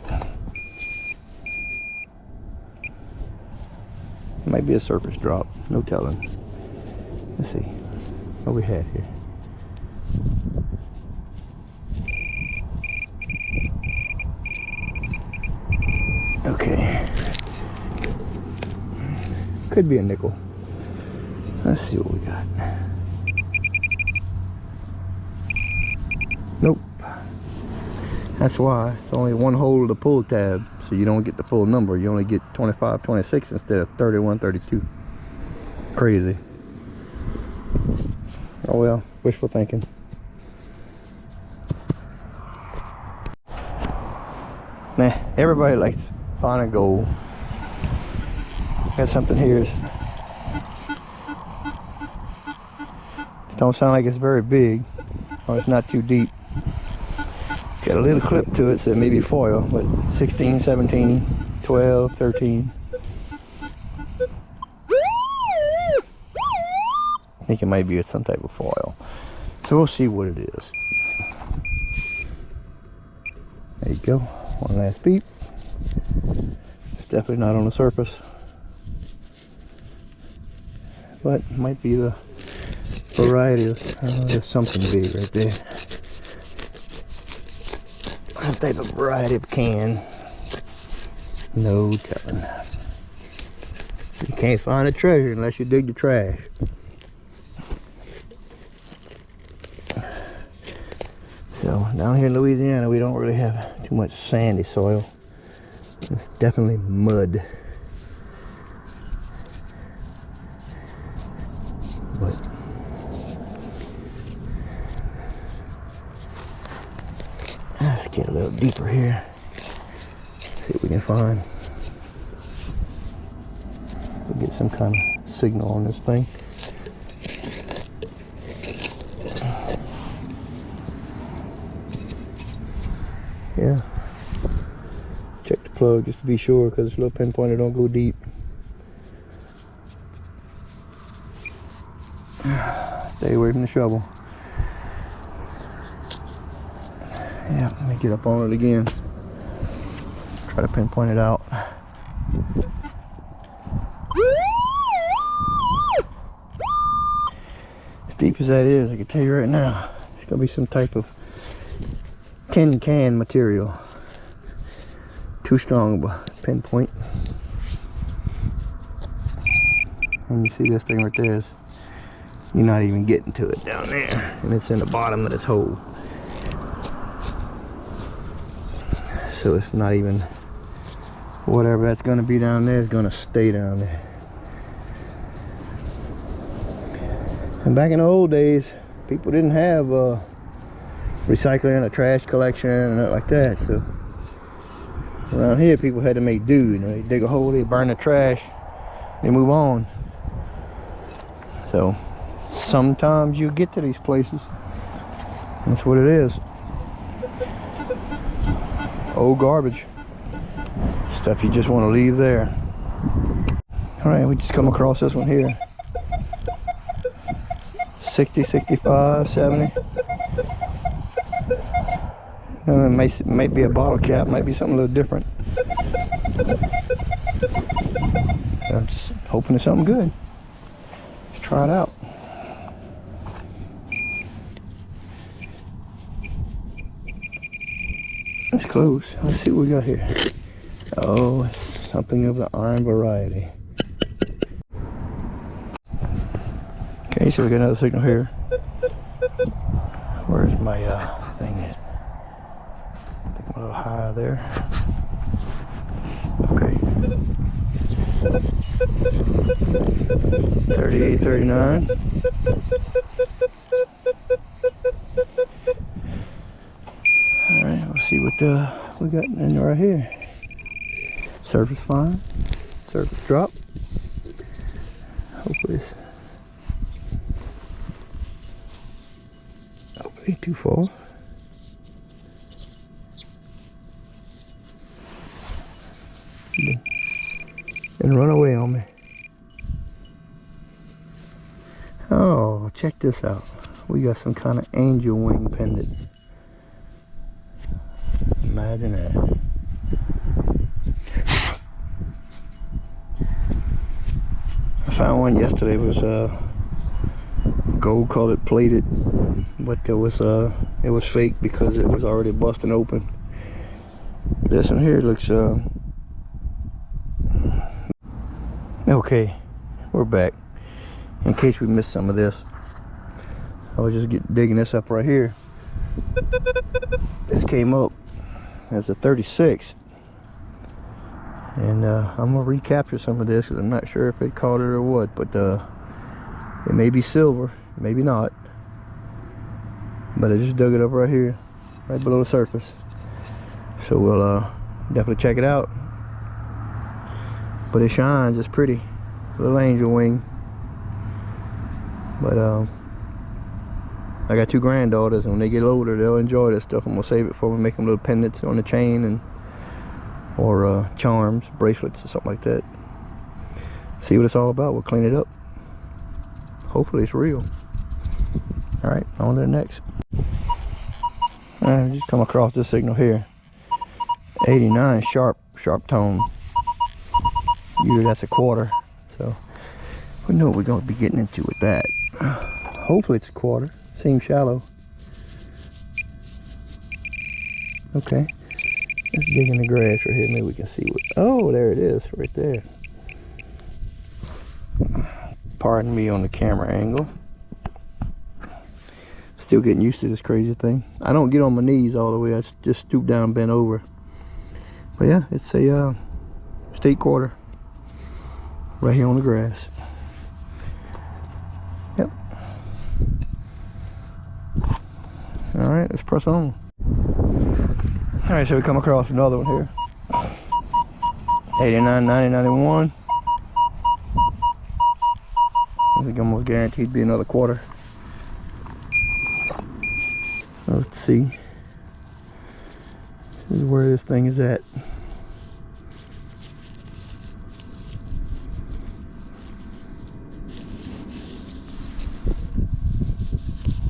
Might be a surface drop, no telling. Let's see what we had here. Okay, could be a nickel. Let's see what we got. Nope. That's why it's only one hole of the pull tab, so you don't get the full number. You only get 25, 26 instead of 31, 32. Crazy. Oh well, wishful thinking. Nah, everybody likes finding gold. Got something here. It don't sound like it's very big, or it's not too deep. Got a little clip to it, so it may be foil, but 16, 17, 12, 13. I think it might be some type of foil. So we'll see what it is. There you go. One last beep. It's definitely not on the surface. But it might be the variety of, there's something big right there. Some type of variety of can. No telling. You can't find a treasure unless you dig the trash. So down here in Louisiana, we don't really have too much sandy soil. It's definitely mud. But let's get a little deeper here. See what we can find. We'll get some kind of signal on this thing. Yeah. Check the plug just to be sure, because this little pinpointer don't go deep. Stay away from the shovel. Yeah, let me get up on it again. Try to pinpoint it out. As deep as that is, I can tell you right now, it's gonna be some type of tin can material. Too strong of a pinpoint. And you see this thing right there is, you're not even getting to it down there, and it's in the bottom of this hole. So it's not even, whatever that's going to be down there is going to stay down there. And back in the old days, people didn't have recycling or trash collection and nothing like that. So around here, people had to make do. You know, they dig a hole, they burn the trash, they move on. So sometimes you get to these places That's what it is. Old garbage. Stuff you just want to leave there. Alright, we just come across this one here. 60, 65, 70. It might be a bottle cap, might be something a little different. I'm just hoping it's something good. Let's try it out. It's close. Let's see what we got here. Oh, it's something of the iron variety. Okay, so we got another signal here. Where's my thing at? I think I'm a little high there. Okay. 38, 39. Alright, we'll see what we got in right here. Surface fine. Surface drop. Hopefully ain't too far. And run away on me. Oh, check this out. We got some kind of angel wing pendant. Imagine that. I found one yesterday. It was gold colored plated, but it was fake because it was already busting open. This one here looks okay. We're back. In case we missed some of this, I was just digging this up right here. This came up as a 36, and I'm gonna recapture some of this because I'm not sure if it caught it or what, but it may be silver, maybe not, but I just dug it up right here, right below the surface. So we'll definitely check it out. But it shines, it's pretty. Little angel wing. But I got two granddaughters, and when they get older, they'll enjoy this stuff. I'm gonna save it for them, make them little pendants on the chain, and or charms, bracelets, or something like that. See what it's all about. We'll clean it up. Hopefully it's real. All right, on to the next. All right, just come across this signal here. 89 sharp tone. Usually that's a quarter, so we know what we're going to be getting into with that. Hopefully it's a quarter. Seems shallow. Okay, let's dig in the grass right here. Maybe we can see what. Oh, there it is, right there. Pardon me on the camera angle. Still getting used to this crazy thing. I don't get on my knees all the way. I just stoop down and bend over. But yeah, it's a state quarter. Right here on the grass. Yep. Alright, let's press on. Alright, so we come across another one here. 89, 90, 91. I think I'm almost guaranteed to be another quarter. Let's see. This is where this thing is at.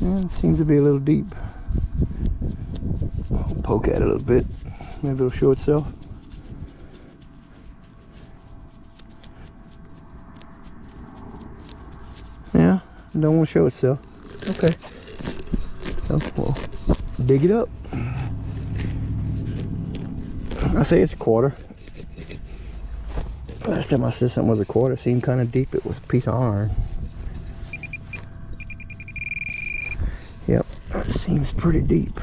Yeah, it seems to be a little deep. I'll poke at it a little bit. Maybe it'll show itself. Yeah, don't want to show itself. Okay. So we'll dig it up. I say it's a quarter. Last time I said something was a quarter, it seemed kind of deep. It was a piece of iron. Yep, that seems pretty deep.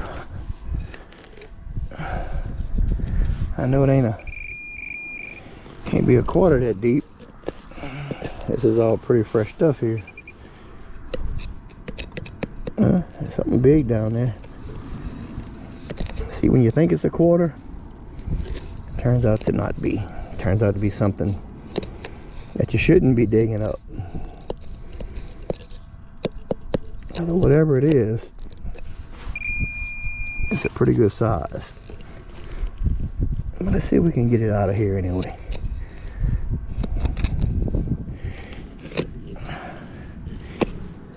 I know it can't be a quarter that deep. This is all pretty fresh stuff here. There's something big down there. See, when you think it's a quarter, it turns out to not be. It turns out to be something that you shouldn't be digging up. So whatever it is, It's a pretty good size. But let's see if we can get it out of here anyway.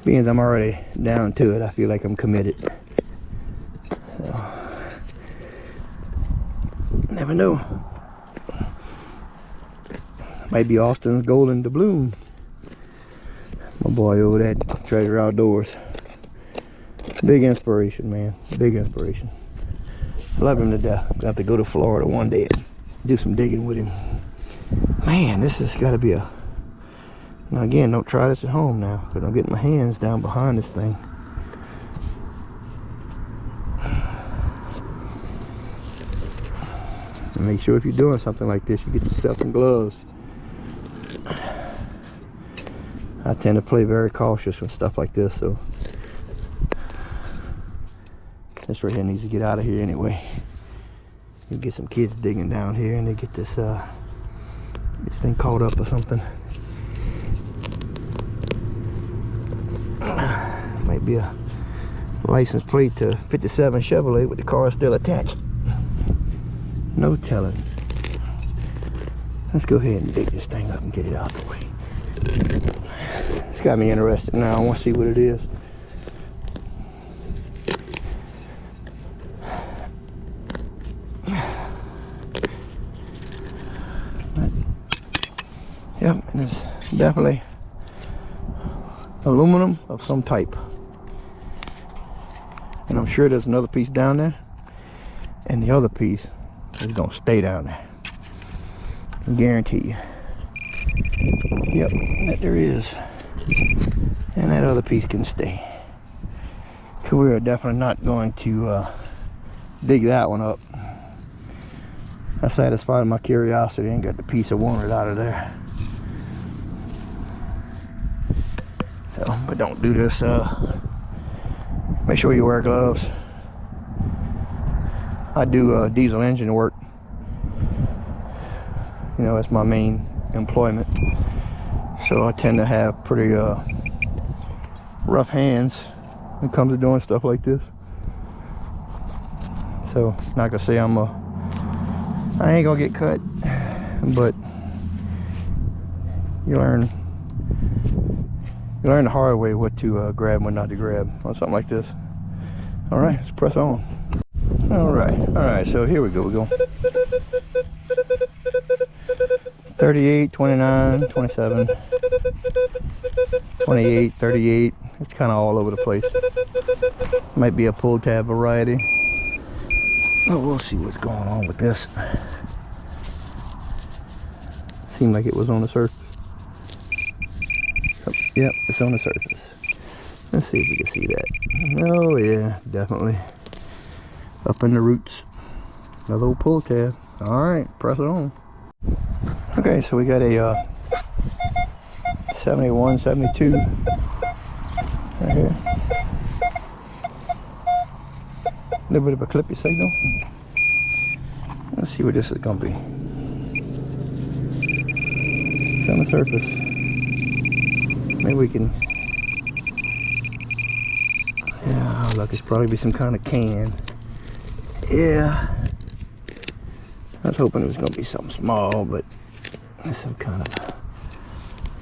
Being I'm already down to it, I feel like I'm committed. So, never know. Might be Austin's golden doubloon. My boy over at Treasure Outdoors. Big inspiration, man. Big inspiration. Love him to death. Gonna have to go to Florida one day and do some digging with him. Man, this has got to be a... Now again, don't try this at home now, because I'm getting my hands down behind this thing. And make sure if you're doing something like this, you get yourself some gloves. I tend to play very cautious with stuff like this, so this right here needs to get out of here anyway. You get some kids digging down here and they get this thing caught up or something. Might be a license plate to 57 Chevrolet with the car still attached. No telling. Let's go ahead and dig this thing up and get it out the way. It's got me interested now. I want to see what it is. Yep, and it's definitely aluminum of some type. And I'm sure there's another piece down there. And the other piece is going to stay down there. I guarantee you. Yep, that there is. And that other piece can stay. So we are definitely not going to dig that one up. I satisfied my curiosity and got the piece I wanted out of there. So, but don't do this. Make sure you wear gloves. I do diesel engine work. You know, that's my main employment. So I tend to have pretty rough hands when it comes to doing stuff like this. So, not gonna say I ain't gonna get cut, but you learn the hard way what to grab and what not to grab on something like this. All right, let's press on. All right, so here we go. We're going 38, 29, 27, 28, 38. It's kind of all over the place. Might be a pull tab variety. Oh, we'll see what's going on with this. Seemed like it was on the surface. Oh, yep, it's on the surface. Let's see if we can see that. Oh yeah, definitely. Up in the roots. Another little pull tab. Alright, press it on. Okay, so we got a 71, 72 right here. A little bit of a clippy signal. Let's see what this is going to be. It's on the surface. Maybe we can... Yeah, look, it's probably be some kind of can. Yeah. I was hoping it was going to be something small, but it's some kind of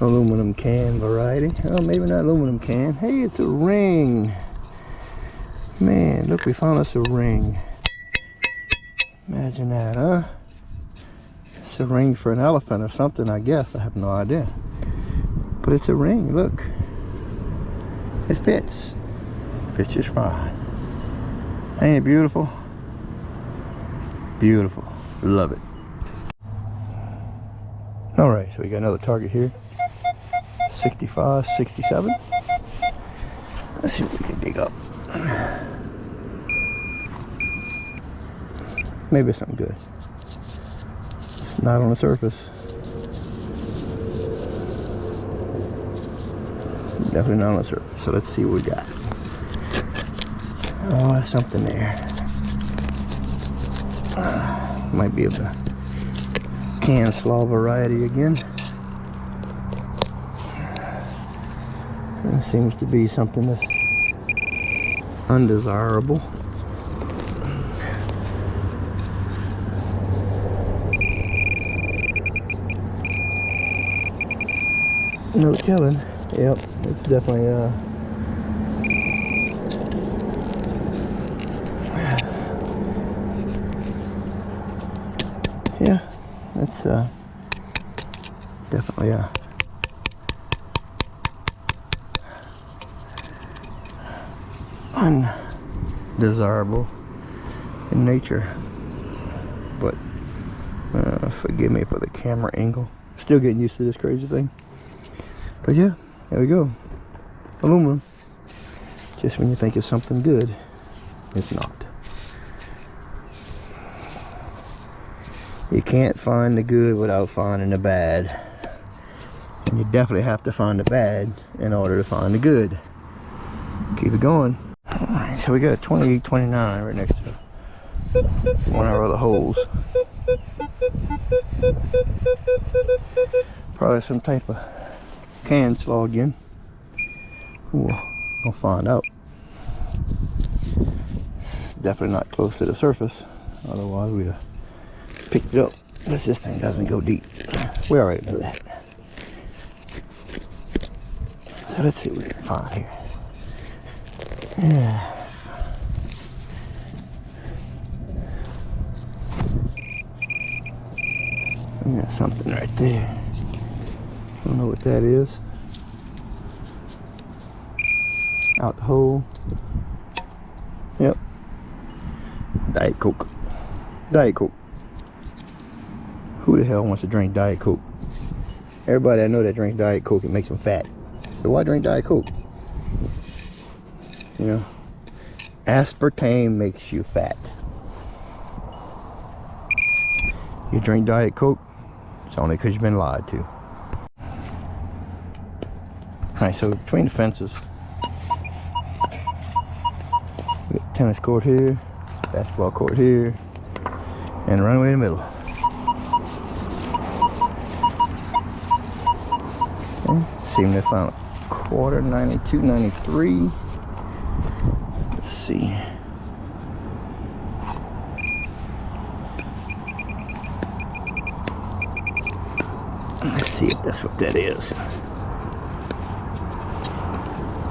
aluminum can variety. Oh, maybe not aluminum can. Hey, it's a ring. Man, look, we found us a ring. Imagine that, huh? It's a ring for an elephant or something, I guess. I have no idea. But it's a ring, look. It fits. Fits just fine. Ain't it beautiful? Beautiful. Love it. Alright, so we got another target here. 65, 67. Let's see what we can dig up. Maybe it's something good. It's not on the surface. Definitely not on the surface. So let's see what we got. Oh, there's something there. Might be of the can slaw variety again. There seems to be something that's undesirable. No telling. Yep, it's definitely yeah, that's definitely undesirable in nature. But forgive me for the camera angle. Still getting used to this crazy thing. But yeah, there we go. Aluminum. Just when you think it's something good, it's not. You can't find the good without finding the bad. And you definitely have to find the bad in order to find the good. Keep it going. Alright, so we got a 2829 right next to one of our other holes. Probably some type of can slaw again. Ooh, we'll find out. Definitely not close to the surface. Otherwise we'd have picked it up. This thing doesn't go deep. We already know that. So let's see what we can find here. Yeah. We got something right there. Don't know what that is. Out the hole. Yep. Diet Coke. Diet Coke. Who the hell wants to drink Diet Coke? Everybody I know that drinks Diet Coke, it makes them fat. So why drink Diet Coke? You know, aspartame makes you fat. You drink Diet Coke, it's only because you've been lied to. Alright, so between the fences, we got tennis court here, basketball court here, and a runway in the middle. Okay, seem to have found a quarter, 92, 93. Let's see. Let's see if that's what that is.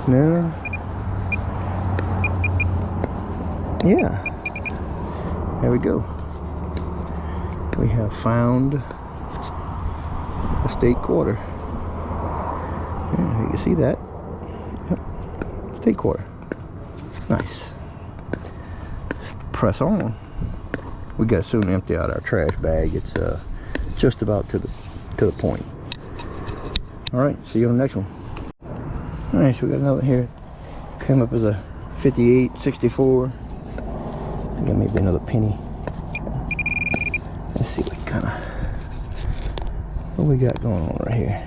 No. Yeah. There we go. We have found a state quarter. Yeah, you can see that. Yep. State quarter. Nice. Press on. We gotta soon empty out our trash bag. It's just about to the point. All right. See you on the next one. All right. So we got another here. Came up as a 58, 64. Got maybe another penny. Let's see what we got going on right here.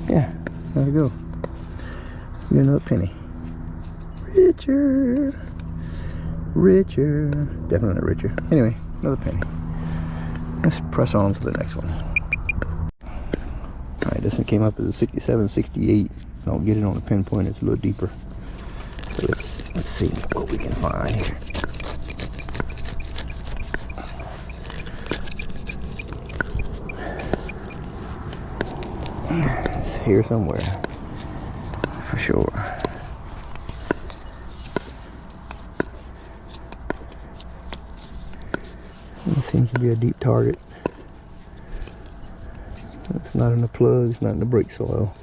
Yeah, there we go. We got another penny. Richer. Richer. Definitely richer. Anyway, another penny. Let's press on to the next one. Alright, this one came up as a 67, 68. Don't get it on the pinpoint, it's a little deeper. So let's see what we can find here. It's here somewhere, for sure. It seems to be a deep target. It's not in the plug, it's not in the brake soil.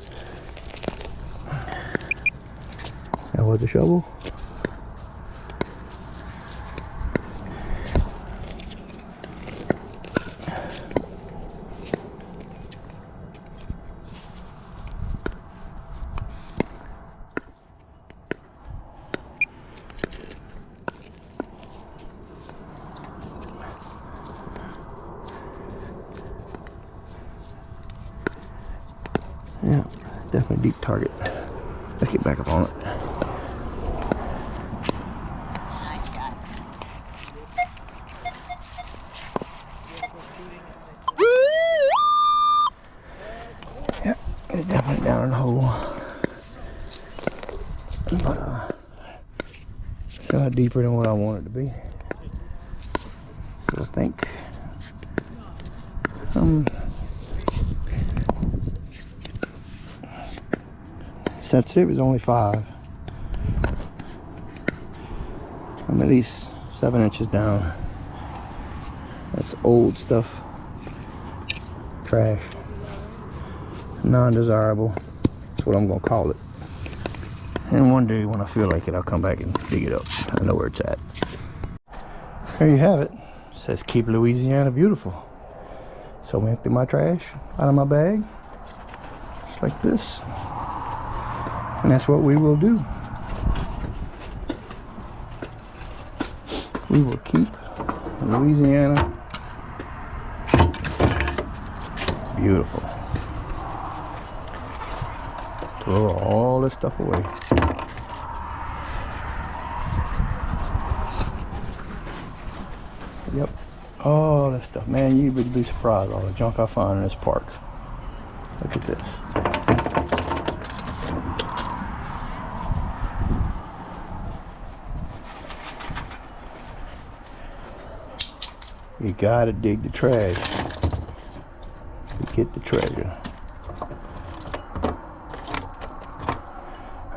That was a shovel. Yeah, definitely deep target. Let's get back up on it. Yep, it's definitely down in the hole. But lot deeper than what I want it to be. So I think sensitive is only 5. I'm at least 7 inches down. That's old stuff. Trash. Non-desirable. That's what I'm gonna call it. And one day when I feel like it, I'll come back and dig it up. I know where it's at. There you have it. It says keep Louisiana beautiful. So I empty my trash out of my bag. Just like this. And that's what we will do. We will keep Louisiana beautiful. Throw all this stuff away. Yep, all this stuff. Man, you would be surprised all the junk I find in this park. Look at this. You gotta dig the trash to get the treasure.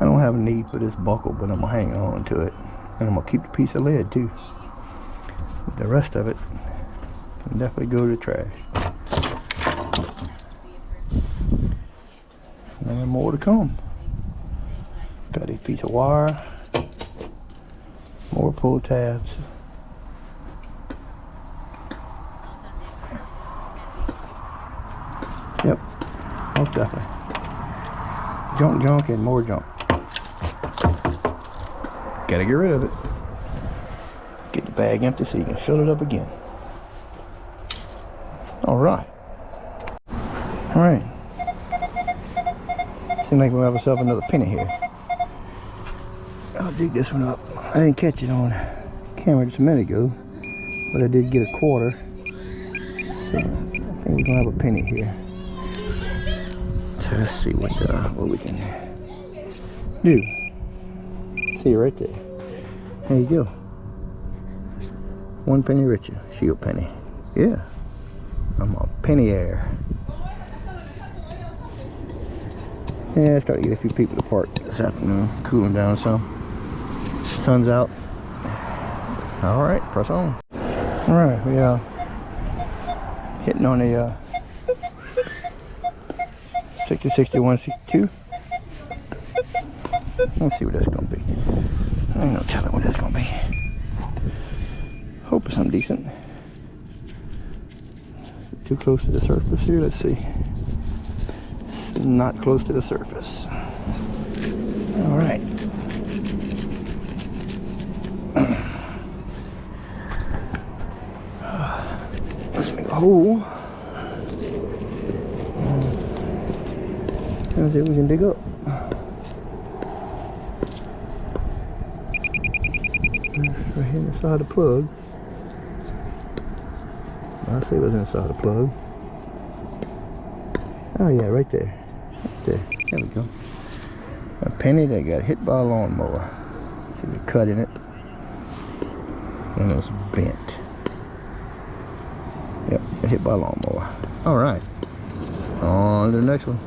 I don't have a need for this buckle, but I'm gonna hang on to it. And I'm gonna keep the piece of lead too. But the rest of it can definitely go to the trash. And more to come. Got a piece of wire. More pull tabs. Yep, most definitely. Junk, and more junk. Gotta get rid of it. Get the bag empty so you can fill it up again. Alright. Alright. Seems like we'll have ourselves another penny here. I'll dig this one up. I didn't catch it on camera just a minute ago, but I did get a quarter. So I think we're gonna have a penny here. So let's see what we can do. See right there. There you go. 1 penny richer. Shield penny. Yeah. I'm a penny heir. Yeah, I started to get a few people to park this afternoon. Cooling down some. Sun's out. Alright, press on. Alright, we hitting on a 60, 61, 62. Let's see what that's gonna be. I ain't no telling what that's gonna be. Hope it's something decent. Too close to the surface here. Let's see. It's not close to the surface. All right. Let's make a hole. Let's see if we can dig up. Right here inside the plug. I'll see what's inside the plug. Oh yeah, right there. Right there. There we go. A penny that got hit by a lawnmower. See the cut in it. And it's bent. Yep, got hit by a lawnmower. Alright. On to the next one.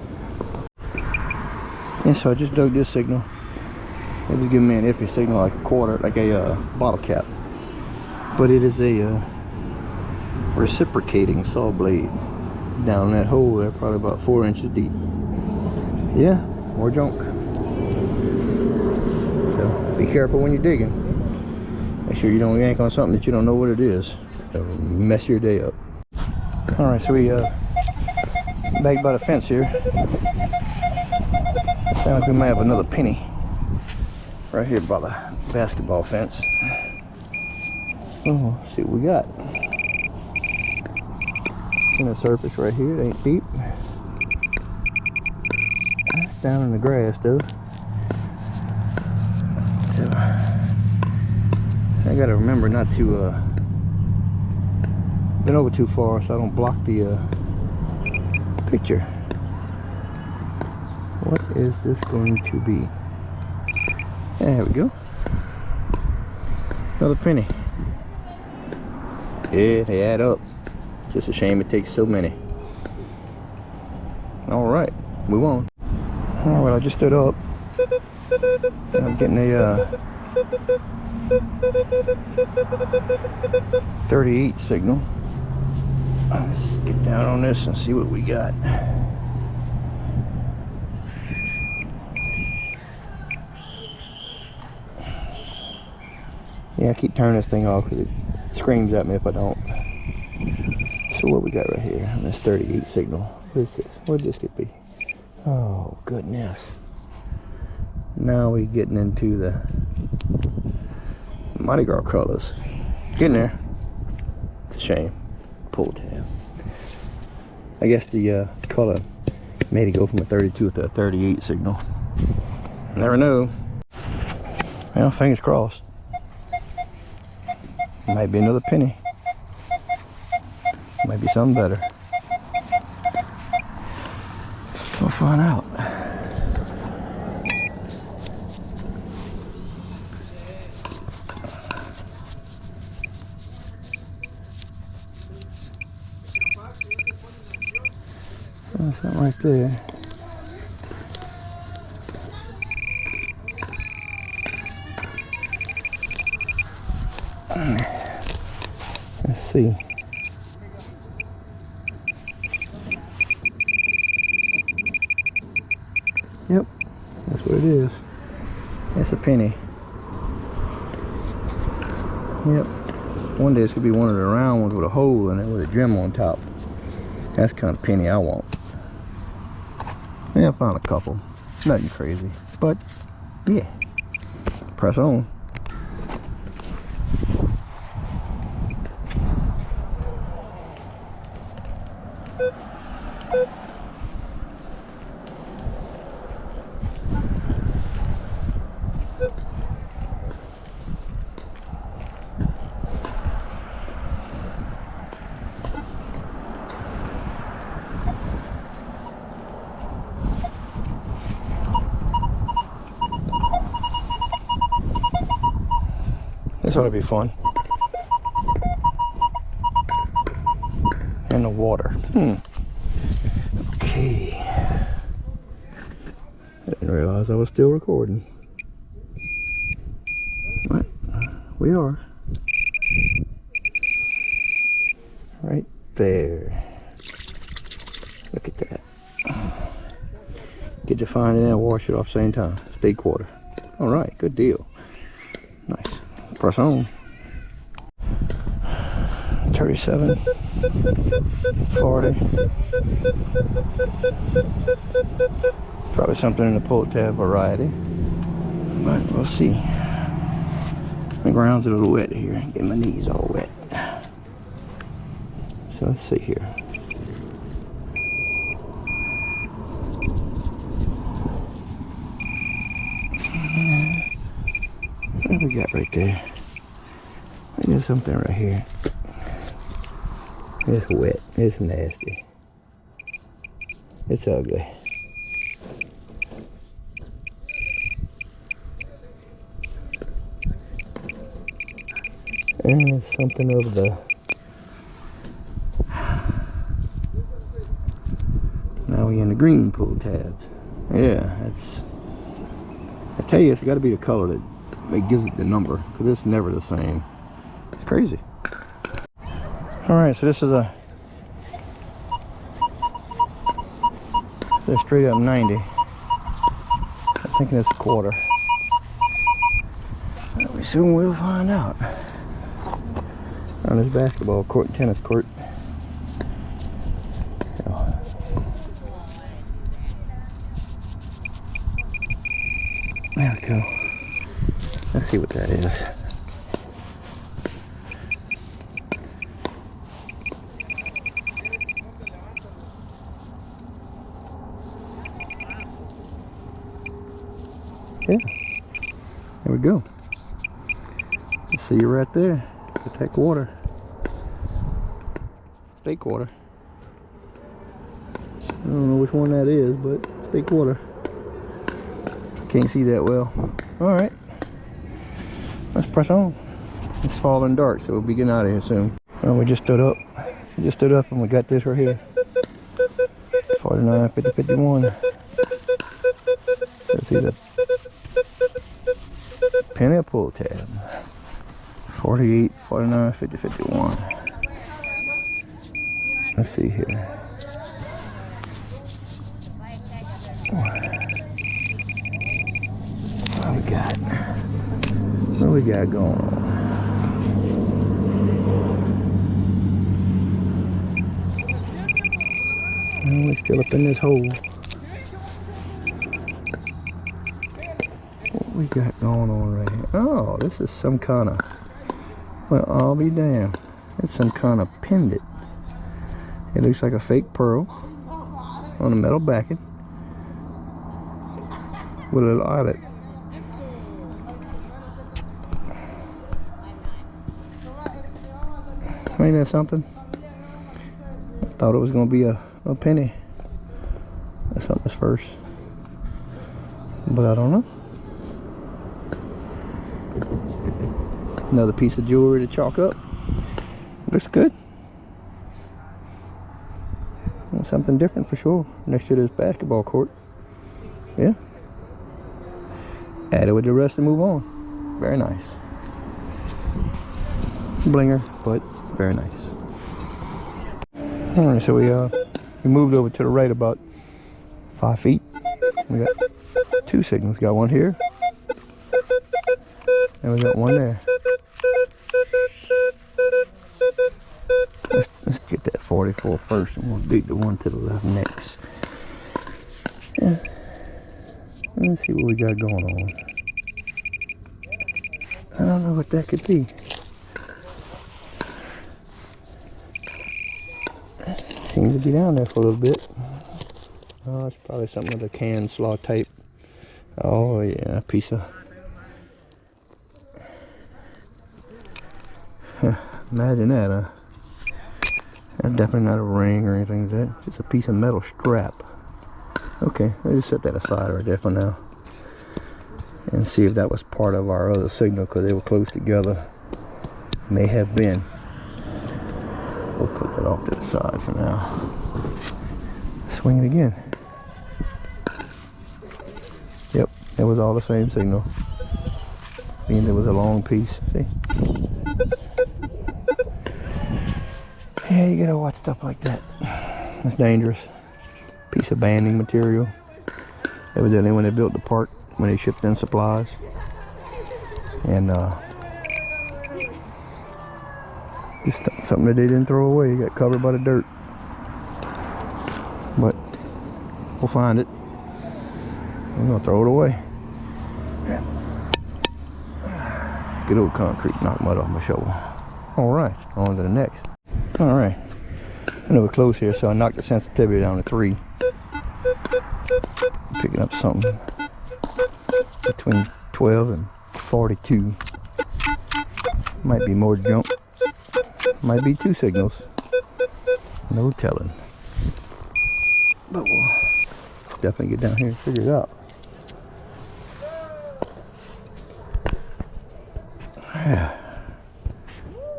And so I just dug this signal. It was giving me an iffy signal, like a quarter, like a bottle cap. But it is a reciprocating saw blade down that hole there, probably about 4 inches deep. Yeah, more junk. So be careful when you're digging. Make sure you don't yank on something that you don't know what it is. It'll mess your day up. Alright, so we back by the fence here. Sounds like we might have another penny right here by the basketball fence. Oh, let's see what we got. In the surface right here, it ain't deep. It's down in the grass though. So I gotta remember not to bend over too far so I don't block the picture. What is this going to be? There we go. Another penny. Yeah, they add up. Just a shame it takes so many. Alright, move on. Alright, I just stood up. I'm getting a 38 signal. Let's get down on this and see what we got. Yeah, I keep turning this thing off because it screams at me if I don't. So what we got right here on this 38 signal? What is this? What this could be? Oh goodness. Now we're getting into the Mardi Gras colors. Getting there. It's a shame. Pull tab. I guess the color made it go from a 32 to a 38 signal. Never know. Well, fingers crossed. Might be another penny. Might be something better. We'll find out. Something right there. Let's see. Yep, that's what it is. That's a penny. Yep. One day this could be one of the round ones with a hole in it with a gem on top. That's the kind of penny I want. Yeah, I found a couple. Nothing crazy. But, yeah. Press on. This ought to be fun. And the water. Okay. I didn't realize I was still recording. But we are. Right there. Look at that. Get you find it and wash it off same time. State quarter. Alright, good deal. Nice. Press on. 37, 40. Probably something in the pull tab variety, but we'll see. The ground's a little wet here. Get my knees all wet. So let's see here. What do we got right there? We got something right here. It's wet. It's nasty. It's ugly. And it's something over the... Now we in the green pull tabs. Yeah, it's... I tell you, it's got to be the color that it gives it the number, because it's never the same. It's crazy. Alright, so this is a straight up 90. I'm thinking it's a quarter. We soon will find out. On this basketball court and tennis court. There we go. Let's see what that is. Yeah, there we go. See you right there. Protect water. State water. I don't know which one that is, but state water. Can't see that well. Alright. Let's press on. It's falling dark, so we'll be getting out of here soon. Well, we just stood up. We just stood up and we got this right here. 49, 50, 51. Let's see the penny pull tab. 48, 49, 50, 51. Let's see here. What we got going on? We're still up in this hole. What we got going on right here? Oh, this is some kind of, well, I'll be damned. It's some kind of pendant. It looks like a fake pearl on a metal backing with a little eyelet. Ain't that something? I thought it was going to be a penny or something first, but I don't know. Another piece of jewelry to chalk up. Looks good. Something different for sure next to this basketball court. Yeah. Add it with the rest and move on. Very nice. Blinger, but very nice. Alright, so we moved over to the right about 5 feet. We got 2 signals. Got one here, and we got one there. Let's get that 44 first, and we'll dig the one to the left next. Yeah. Let's see what we got going on. I don't know what that could be. Seems to be down there for a little bit. Oh, it's probably something with a can slaw type. Oh yeah, a piece of. Imagine that, huh? That's definitely not a ring or anything. Is that just a piece of metal strap? Okay, let's just set that aside right there for now, and see if that was part of our other signal, because they were close together. May have been. We'll put that off to the side for now. Swing it again. Yep, it was all the same signal. Meaning there was a long piece. See? Yeah, you gotta watch stuff like that. It's dangerous. Piece of banding material. Evidently when they built the park, when they shipped in supplies. And just something that they didn't throw away. It got covered by the dirt. But we'll find it. I'm gonna throw it away. Good old concrete, knock mud off my shovel. Alright, on to the next. Alright. I know we're close here, so I knocked the sensitivity down to 3. Picking up something between 12 and 42. Might be more junk. Might be 2 signals. No telling. But we'll definitely get down here and figure it out.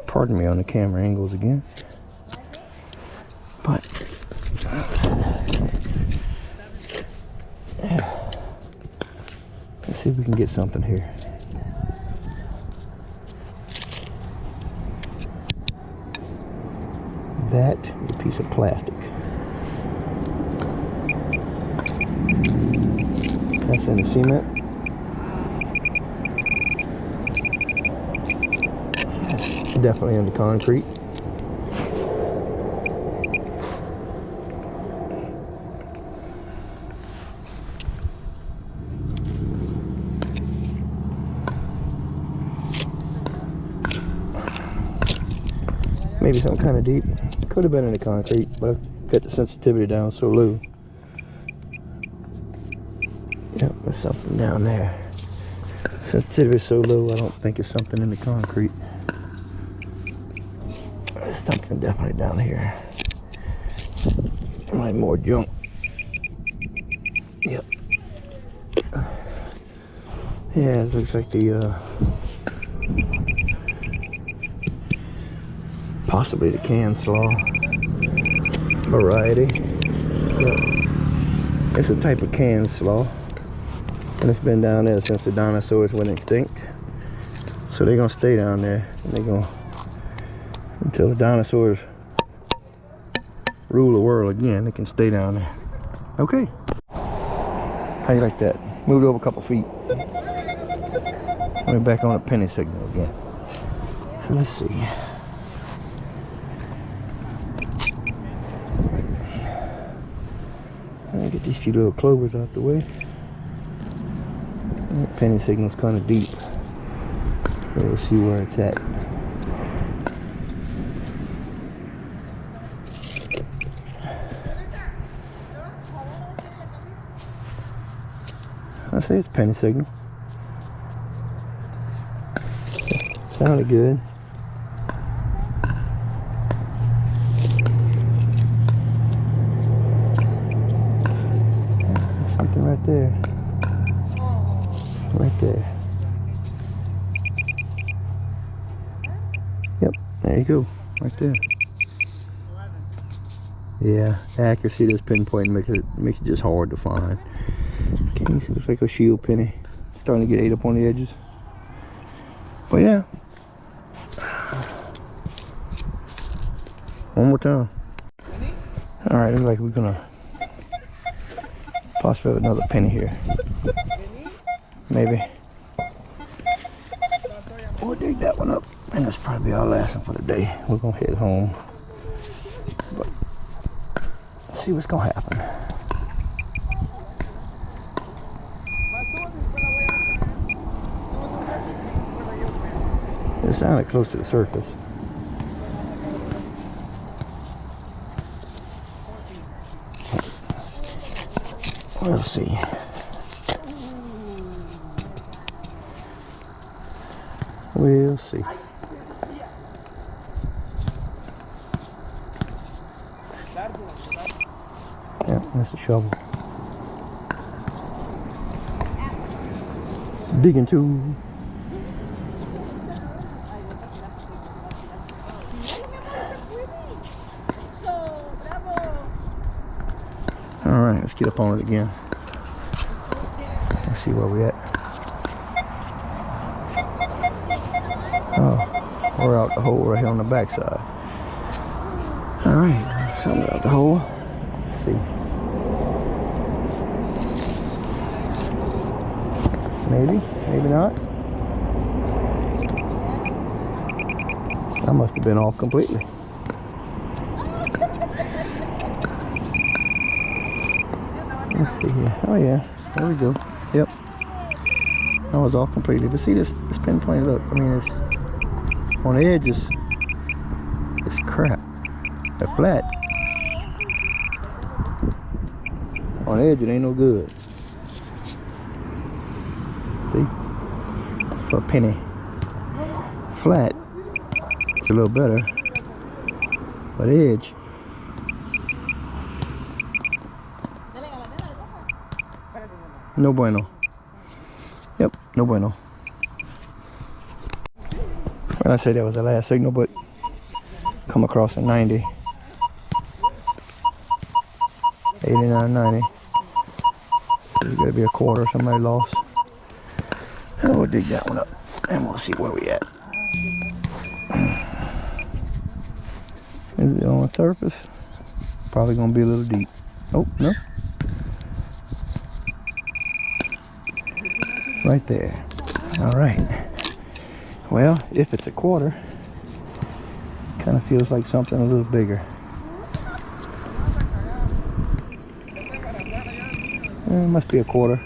Pardon me on the camera angles again. But let's see if we can get something here. That is a piece of plastic. That's in the cement. That's definitely in the concrete. Maybe something kind of deep. Could have been in the concrete, but I've got the sensitivity down so low. Yep, there's something down there. Sensitivity is so low, I don't think it's something in the concrete. There's something definitely down here. Like more junk. Yep. Yeah, it looks like the Possibly the can slaw variety. But it's a type of can slaw, and it's been down there since the dinosaurs went extinct. So they're gonna stay down there, and they're gonna until the dinosaurs rule the world again. They can stay down there. Okay. How you like that? Moved over a couple feet. We're back on a penny signal again. So let's see. Let me get these few little clovers out the way. That penny signal's kind of deep. So we'll see where it's at. I say it's penny signal. Sounded good. There's something right there. Right there. Yep, there you go. Right there. Yeah, the accuracy of this pinpoint makes it just hard to find. Okay, it looks like a shield penny. Starting to get ate up on the edges. But yeah. One more time. Alright, looks like we're gonna possibly have another penny here. Maybe. We'll dig that one up. And that's probably our last one for the day. We're gonna head home. But let's see what's gonna happen. It sounded close to the surface. We'll see. We'll see. Yeah, that's a shovel. Digging tool. Alright, let's get up on it again. Let's see where we're at. Oh, we're out the hole right here on the backside. Alright, something out the hole. Let's see. Maybe, maybe not. That must have been off completely. Let's see here. Oh yeah, there we go. Yep. That was off completely. But see this pinpoint, look, I mean it's on the edge it's crap. They're flat. On the edge it ain't no good. See? For a penny. Flat. It's a little better. But edge. No bueno. Yep, no bueno. Well, I said that was the last signal, but come across a 90. 89, 90. So there's gotta be a quarter somebody lost. And we'll dig that one up and we'll see where we at. Is it on the surface? Probably gonna be a little deep. Oh, no. Right there. All right. Well, if it's a quarter, it kind of feels like something a little bigger. It must be a quarter.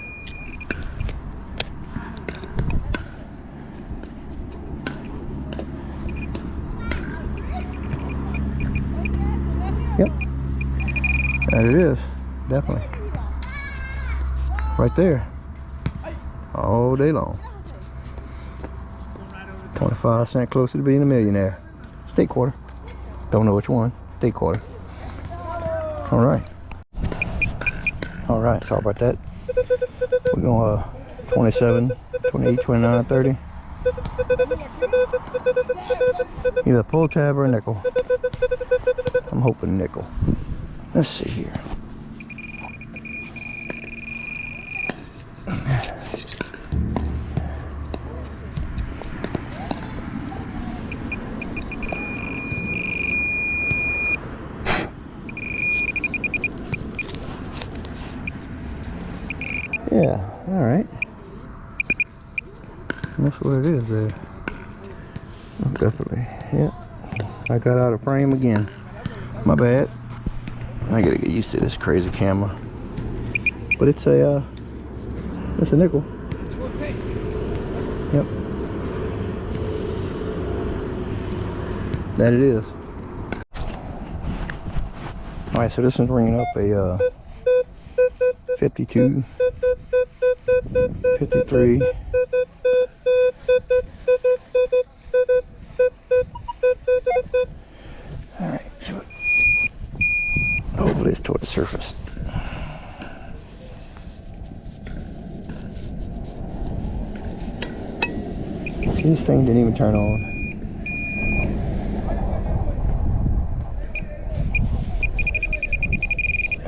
Yep. There it is. Definitely. Right there. All day long. 25 cents closer to being a millionaire. State quarter. Don't know which one. State quarter. Alright. Alright, sorry about that. We're going 27, 28, 29, 30. Yep. Either a pull tab or a nickel. I'm hoping nickel. Let's see here. Yeah, all right. That's what it is there. Oh, definitely, yeah. I got out of frame again. My bad. I gotta get used to this crazy camera. But it's a nickel. Yep. That it is. All right, so this is ringing up a 52, 53. All right, so hopefully it's toward the surface. See, this thing didn't even turn on.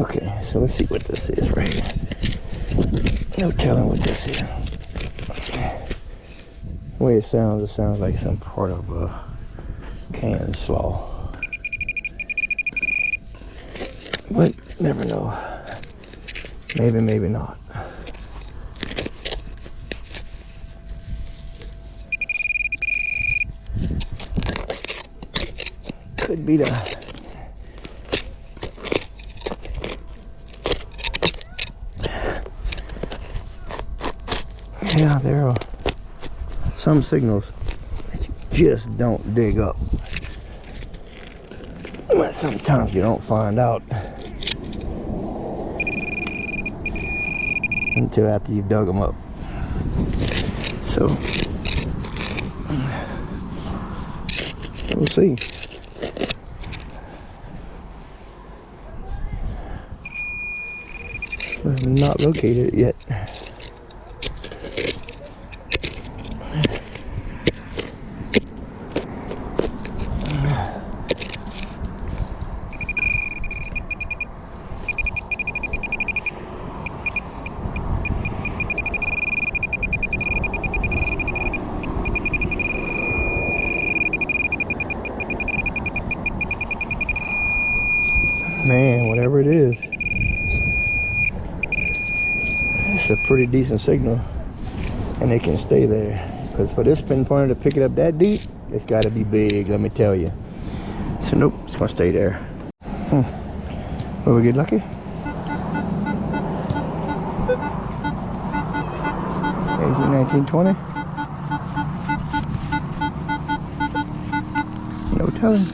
Okay, so let's see what this is right here. No telling what this is. The way it sounds like some part of a canned slaw. But never know. Maybe, maybe not. Could be the yeah, there are some signals that you just don't dig up. But sometimes you don't find out until after you've dug them up. So we'll see. I've not located it yet. Man, whatever it is, it's a pretty decent signal, and it can stay there. Because for this pin pointer to pick it up that deep, it's got to be big, let me tell you. So nope, it's gonna stay there. Will we get lucky? 18, 19, 20. No telling.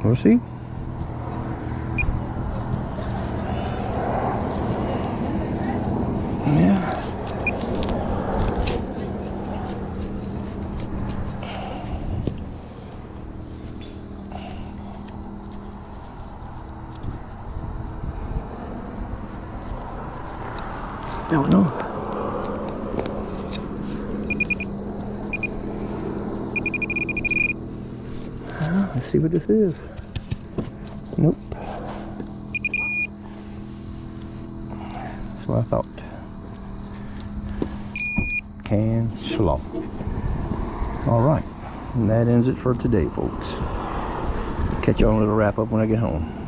We'll see. Yeah. Don't know. Let's see what this is. Nope. That's what I thought. Canned slaw. All right. And that ends it for today, folks. Catch y'all on a little wrap up when I get home.